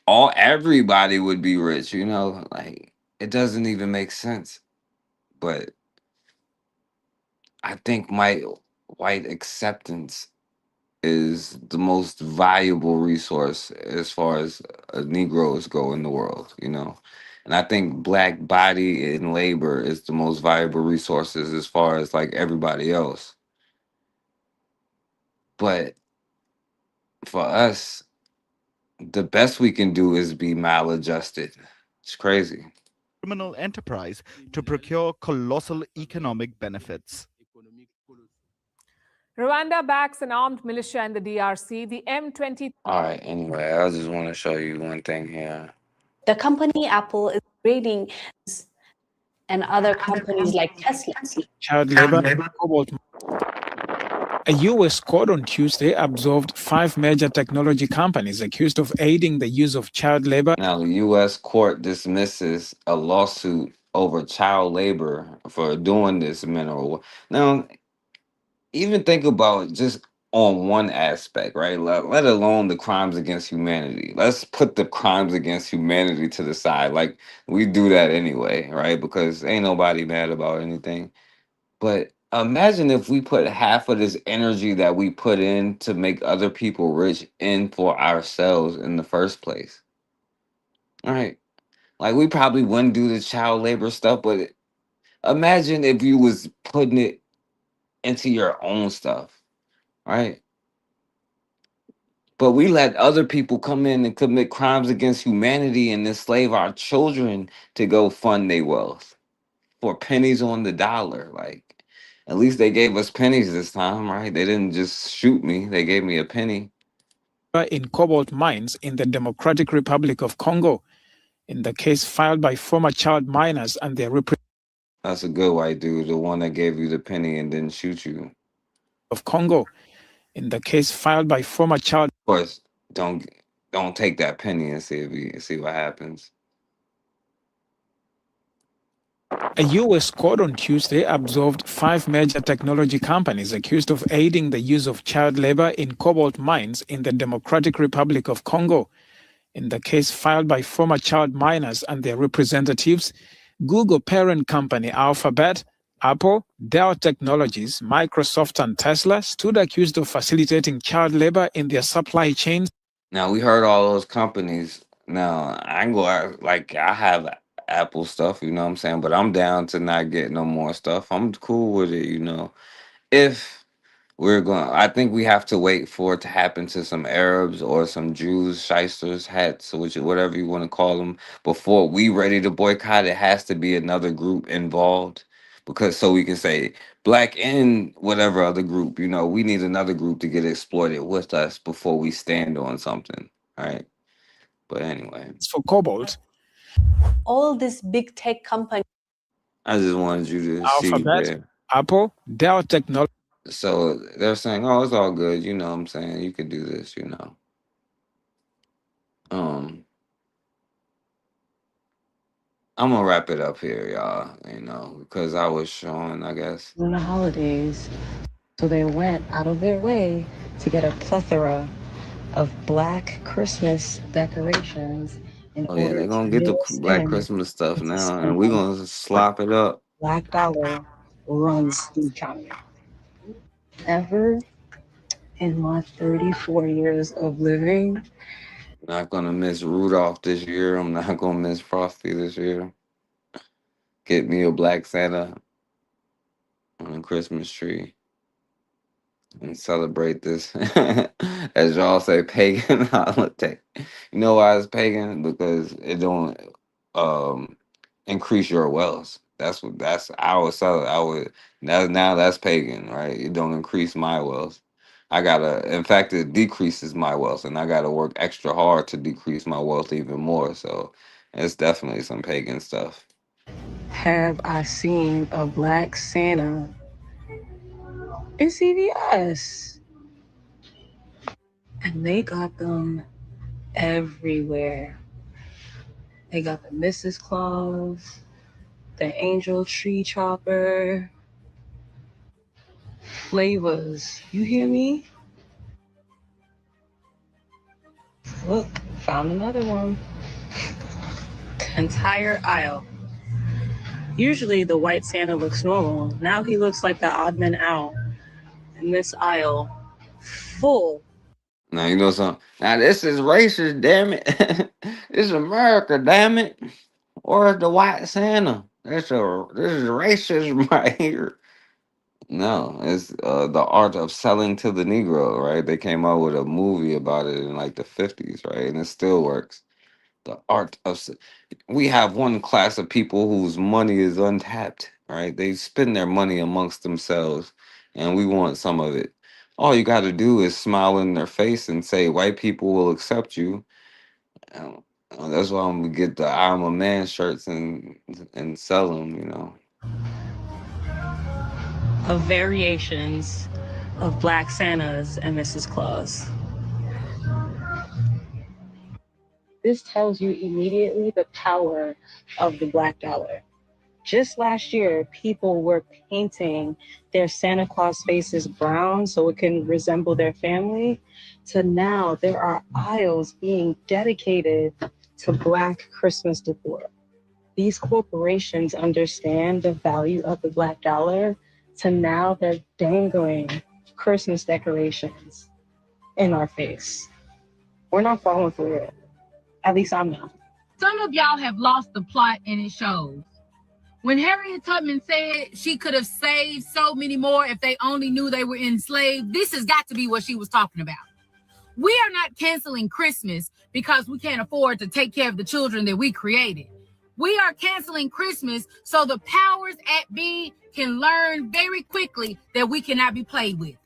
everybody would be rich, you know, like it doesn't even make sense. But I think my white acceptance is the most valuable resource as far as Negroes go in the world, you know. And I think black body and labor is the most valuable resources as far as like everybody else. But for us, the best we can do is be maladjusted. It's crazy. Criminal enterprise to procure colossal economic benefits. Rwanda backs an armed militia in the DRC, the M23. All right, anyway, I just want to show you one thing here. The company Apple is grading and other companies like Tesla. Child labor. A U.S. court on Tuesday absolved 5 major technology companies accused of aiding the use of child labor. Now, the U.S. court dismisses a lawsuit over child labor for doing this mineral. Now, even think about just on one aspect, right? Let alone the crimes against humanity. Let's put the crimes against humanity to the side. Like, we do that anyway, right? Because ain't nobody mad about anything. But imagine if we put half of this energy that we put in to make other people rich in for ourselves in the first place. All right. Like, we probably wouldn't do the child labor stuff, but imagine if you was putting it into your own stuff, right? But we let other people come in and commit crimes against humanity and enslave our children to go fund their wealth for pennies on the dollar. Like, at least they gave us pennies this time, right? They didn't just shoot me. They gave me a penny. In cobalt mines in the Democratic Republic of Congo, in the case filed by former child miners and their representatives. That's a good white dude, the one that gave you the penny and didn't shoot you. Of Congo, in the case filed by former child. Of course, don't take that penny and see what happens. A U.S. court on Tuesday absolved 5 major technology companies accused of aiding the use of child labor in cobalt mines in the Democratic Republic of Congo. In the case filed by former child miners and their representatives, Google parent company Alphabet, Apple, Dell Technologies, Microsoft, and Tesla stood accused of facilitating child labor in their supply chains. Now, we heard all those companies. Now, I ain't go like I have Apple stuff, you know what I'm saying? But I'm down to not get no more stuff. I'm cool with it, you know. if we're going, I think we have to wait for it to happen to some Arabs or some Jews, shysters, hats, which whatever you want to call them, before we ready to boycott. It has to be another group involved, because so we can say black and whatever other group. We need another group to get exploited with us before we stand on something, right? But anyway, It's for cobalt. All this big tech company. I just wanted you to see Alphabet, there. Apple, Dell Technologies. So they're saying, "Oh, it's all good." What I'm saying, you can do this. I'm gonna wrap it up here, y'all. Because I was showing, I guess. On the holidays, so they went out of their way to get a plethora of black Christmas decorations in Oh yeah, order they're to gonna get the mix Black in Christmas stuff and to now, spend and we're on gonna slop it up. black dollar runs the economy. Ever in my 34 years of living, Not gonna miss Rudolph this year. I'm not gonna miss Frosty this year. Get me a black Santa on a Christmas tree and celebrate this, as y'all say, pagan holiday. You know why it's pagan? Because it don't increase your wealth. That's I would sell it. Now that's pagan, right? It don't increase my wealth. In fact, it decreases my wealth, and I gotta work extra hard to decrease my wealth even more. So it's definitely some pagan stuff. have I seen a black Santa in CVS? And they got them everywhere. They got the Mrs. Claus, the Angel Tree Chopper, flavors. You hear me? Look, found another one. Entire aisle. Usually the white Santa looks normal. Now he looks like the odd man out. In this aisle, full. Now you know something. Now this is racist, damn it. This is America, damn it. Where's the white Santa? This is racism right here. No, it's the art of selling to the Negro, right? They came out with a movie about it in like the 50s, right? And it still works. The art of we have one class of people whose money is untapped, right? They spend their money amongst themselves, and we want some of it. All you got to do is smile in their face and say, "White people will accept you." That's why I'm gonna get the "I'm a man" shirts and sell them. Of variations of Black Santas and Mrs. Claus. This tells you immediately the power of the black dollar. Just last year, people were painting their Santa Claus faces brown so it can resemble their family. To now, there are aisles being dedicated to Black Christmas decor. These corporations understand the value of the black dollar. To now, they're dangling Christmas decorations in our face. We're not falling for it. At least I'm not. Some of y'all have lost the plot, and it shows. When Harriet Tubman said she could have saved so many more if they only knew they were enslaved, this has got to be what she was talking about. We are not canceling Christmas because we can't afford to take care of the children that we created. We are canceling Christmas so the powers at be can learn very quickly that we cannot be played with.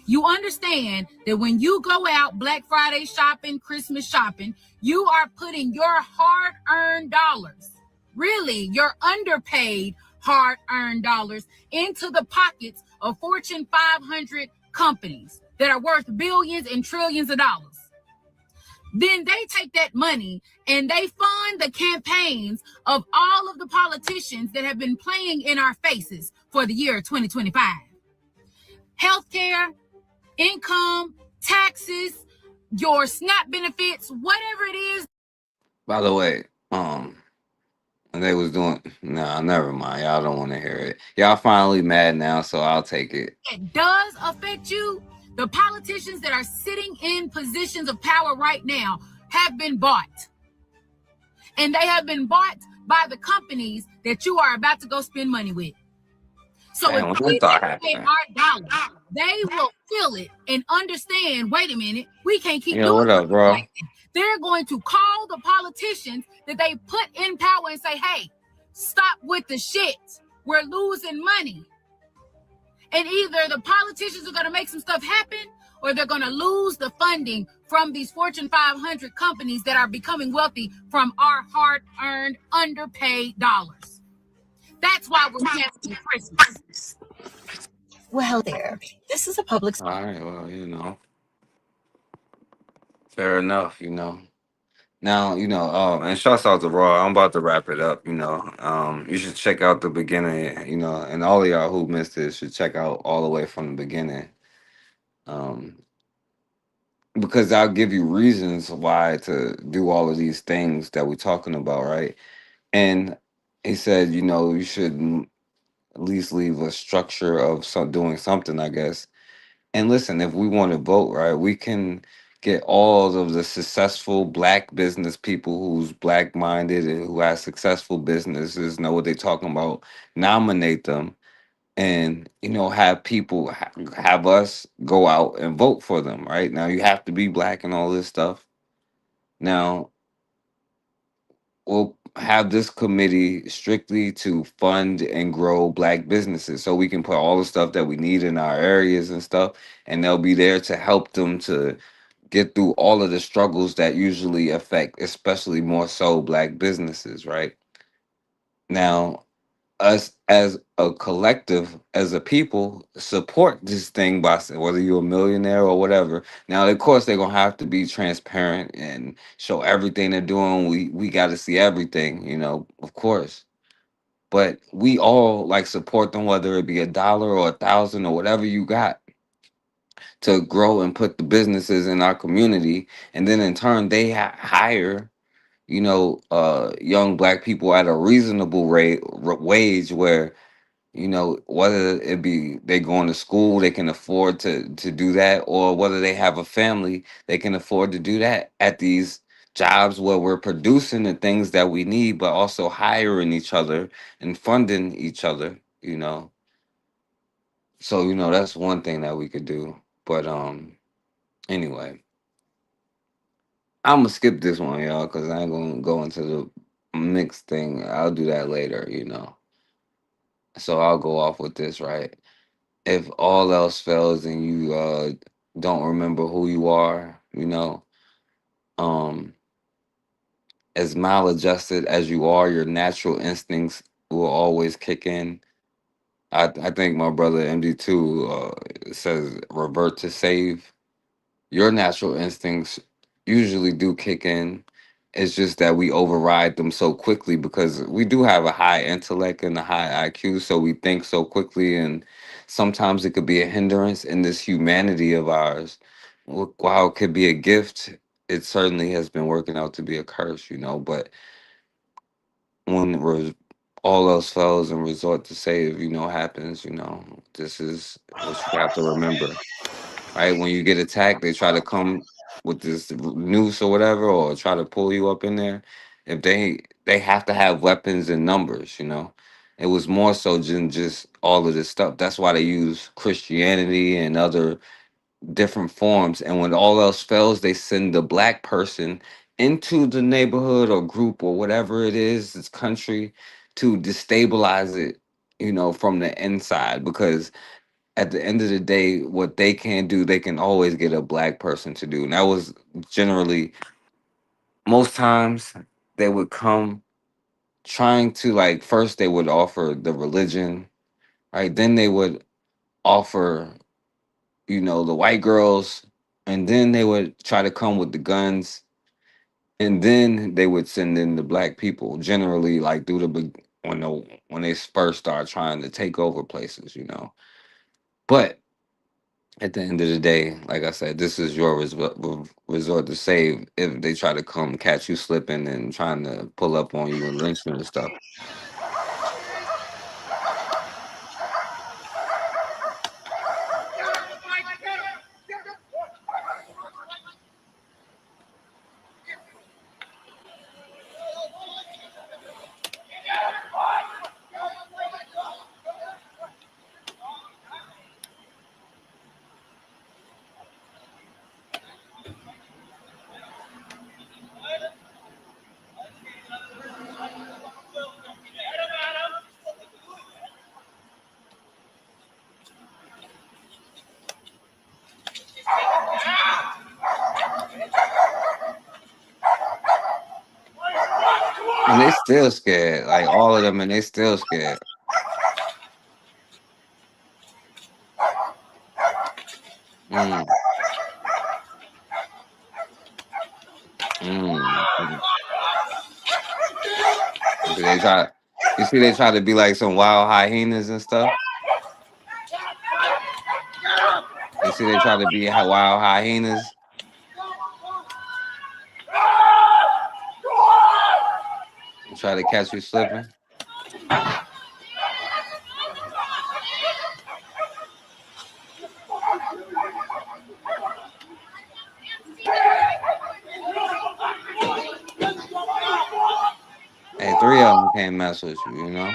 You understand that when you go out Black Friday shopping, Christmas shopping, you are putting your hard-earned dollars, really your underpaid hard-earned dollars, into the pockets of Fortune 500 companies that are worth billions and trillions of dollars. Then they take that money and they fund the campaigns of all of the politicians that have been playing in our faces for the year 2025. Healthcare, income, taxes, your SNAP benefits, whatever it is. By the way, they was doing. Nah, never mind. Y'all don't want to hear it. Y'all finally mad now, so I'll take it. It does affect you. The politicians that are sitting in positions of power right now have been bought. And they have been bought by the companies that you are about to go spend money with. So Damn, if when we that start take happening? our dollar, they will feel it and understand, wait a minute, we can't keep Yeah, doing what up, it like bro? that. They're going to call the politicians that they put in power and say, hey, stop with the shit. We're losing money. And either the politicians are going to make some stuff happen or they're going to lose the funding from these Fortune 500 companies that are becoming wealthy from our hard-earned, underpaid dollars. That's why we're canceling Christmas. Well, there. This is a public. All right, well, you know, fair enough, you know. Now, you know, and shouts out to Raw. I'm about to wrap it up, you know. You should check out the beginning, you know, and all of y'all who missed it should check out all the way from the beginning. Um, because I'll give you reasons why to do all of these things that we're talking about, right? And he said, you know, you should at least leave a structure of doing something, I guess. And listen, if we want to vote, right, we can get all of the successful black business people who's black minded and who have successful businesses, know what they're talking about, nominate them, and you know have people have us go out and vote for them. Right now, you have to be black and all this stuff. Now we'll have this committee strictly to fund and grow black businesses so we can put all the stuff that we need in our areas and stuff, and they'll be there to help them to get through all of the struggles that usually affect especially more so black businesses. Right now, us as a collective, as a people, support this thing by whether you're a millionaire or whatever. Now, of course, they're gonna have to be transparent and show everything they're doing. We got to see everything, you know, of course. But we all like support them, whether it be $1 or 1,000 or whatever you got to grow and put the businesses in our community, and then in turn they hire, you know, young black people at a reasonable rate wage where, you know, whether it be they going to school, they can afford to do that, or whether they have a family, they can afford to do that at these jobs where we're producing the things that we need, but also hiring each other and funding each other, you know. So, you know, that's one thing that we could do. But anyway, I'm gonna skip this one, y'all, because I ain't gonna go into the mixed thing. I'll do that later, you know. So I'll go off with this, right? If all else fails and you don't remember who you are, you know, um, as maladjusted as you are, your natural instincts will always kick in. I think my brother MD2 says revert to save. Your natural instincts usually do kick in. It's just that we override them so quickly because we do have a high intellect and a high IQ, so we think so quickly, and sometimes it could be a hindrance in this humanity of ours. While it could be a gift, it certainly has been working out to be a curse, you know. But when all else fails and resort to save, you know, happens, you know, this is what you have to remember, right? When you get attacked, they try to come with this noose or whatever, or try to pull you up in there. If they have to have weapons in numbers, you know. It was more so than just all of this stuff. That's why they use Christianity and other different forms. And when all else fails, they send the black person into the neighborhood or group or whatever it is, this country, to destabilize it, you know, from the inside, because at the end of the day, what they can do, they can always get a black person to do. And that was generally most times they would come trying to, like, first they would offer the religion, right? Then they would offer, you know, the white girls, and then they would try to come with the guns, and then they would send in the black people, generally like through when they first start trying to take over places, you know. But at the end of the day, like I said, this is your resort to save if they try to come catch you slipping and trying to pull up on you and lynch you and stuff. still scared. Like all of them, and they still scared. Mm. Mm. They try. You see, they try to be like some wild hyenas and stuff. You see, they try to be wild hyenas. And try to catch you slipping. Hey, 3 of them can't mess with you, you know?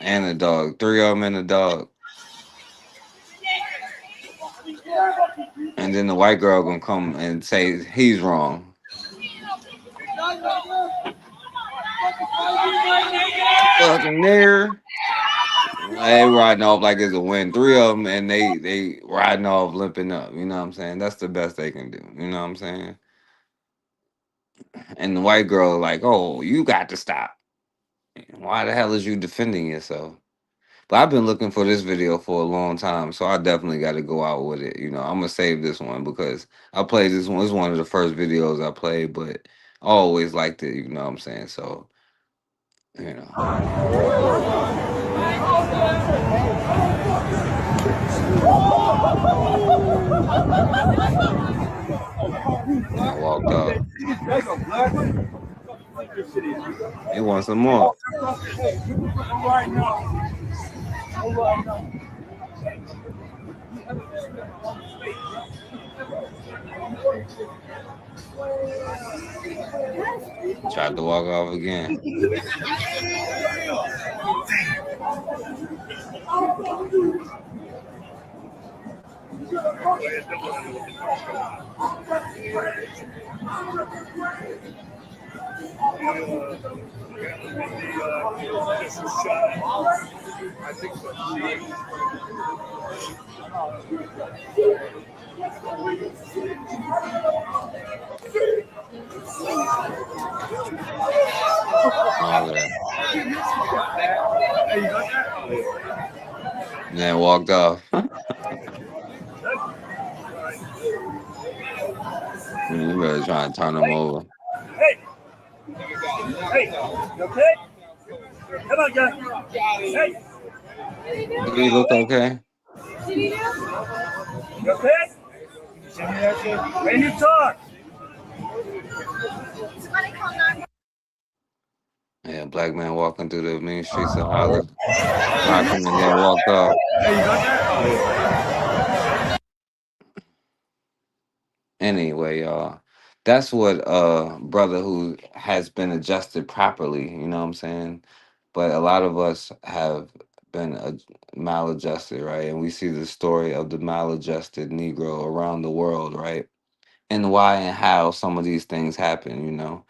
And a dog. 3 of them and a dog. And then the white girl gonna come and say he's wrong. Fucking there. They riding off like it's a win. 3 of them, and they riding off limping up. You know what I'm saying? That's the best they can do. You know what I'm saying? And the white girl like, oh, you got to stop. Why the hell is you defending yourself? But I've been looking for this video for a long time, so I definitely got to go out with it. You know, I'm gonna save this one because I played this one. It's one of the first videos I played, but I always liked it. You know what I'm saying? So, you know. I walked off. He wants some more. Tried to walk off again. All of that. And then walked off. You better try and turn him over. Hey! Hey! You okay? Come on, guy. Hey! Do he look okay? You okay? When you talk. Yeah, black man walking through the main streets of Harlem. Knocking and then walked off. Anyway, y'all, that's what brother who has been adjusted properly, you know what I'm saying? But a lot of us have been maladjusted, right? And we see the story of the maladjusted Negro around the world, right? And why and how some of these things happen, you know.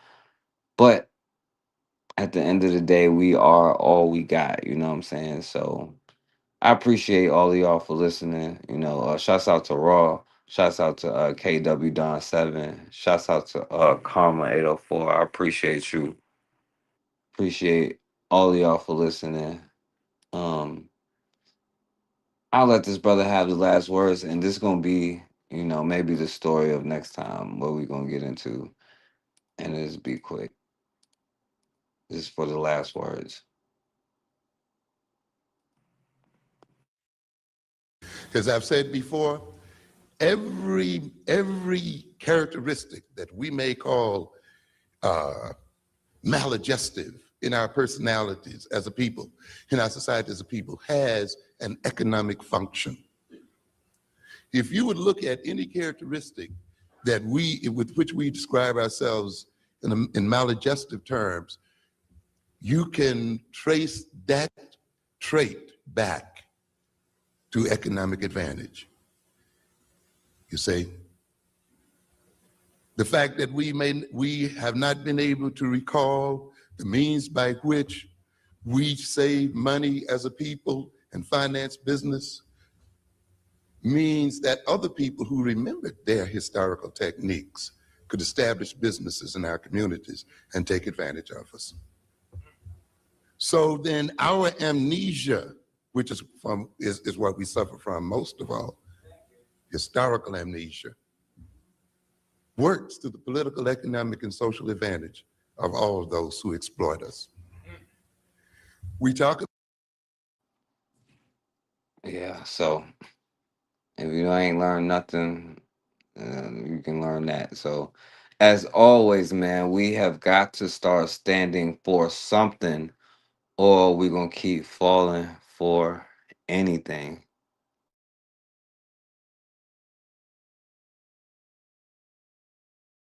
But at the end of the day, we are all we got, you know what I'm saying? So I appreciate all of y'all for listening. You know, shouts out to Raw. Shouts out to KW Don 7. Shouts out to Karma 804. I appreciate you. Appreciate all of y'all for listening. I'll let this brother have the last words, and this is gonna be, you know, maybe the story of next time what we're gonna get into. And this be quick. This is for the last words. As I've said before, every characteristic that we may call maladjusted in our personalities as a people, in our society as a people, has an economic function. If you would look at any characteristic that with which we describe ourselves in maladjusted terms, you can trace that trait back to economic advantage. You see, the fact that we have not been able to recall the means by which we save money as a people and finance business means that other people who remembered their historical techniques could establish businesses in our communities and take advantage of us. So then our amnesia, which is what we suffer from most of all, historical amnesia, works to the political, economic, and social advantage of all of those who exploit us. We talk. Yeah, so if you ain't learned nothing, you can learn that. So, as always, man, we have got to start standing for something, or we're gonna keep falling for anything.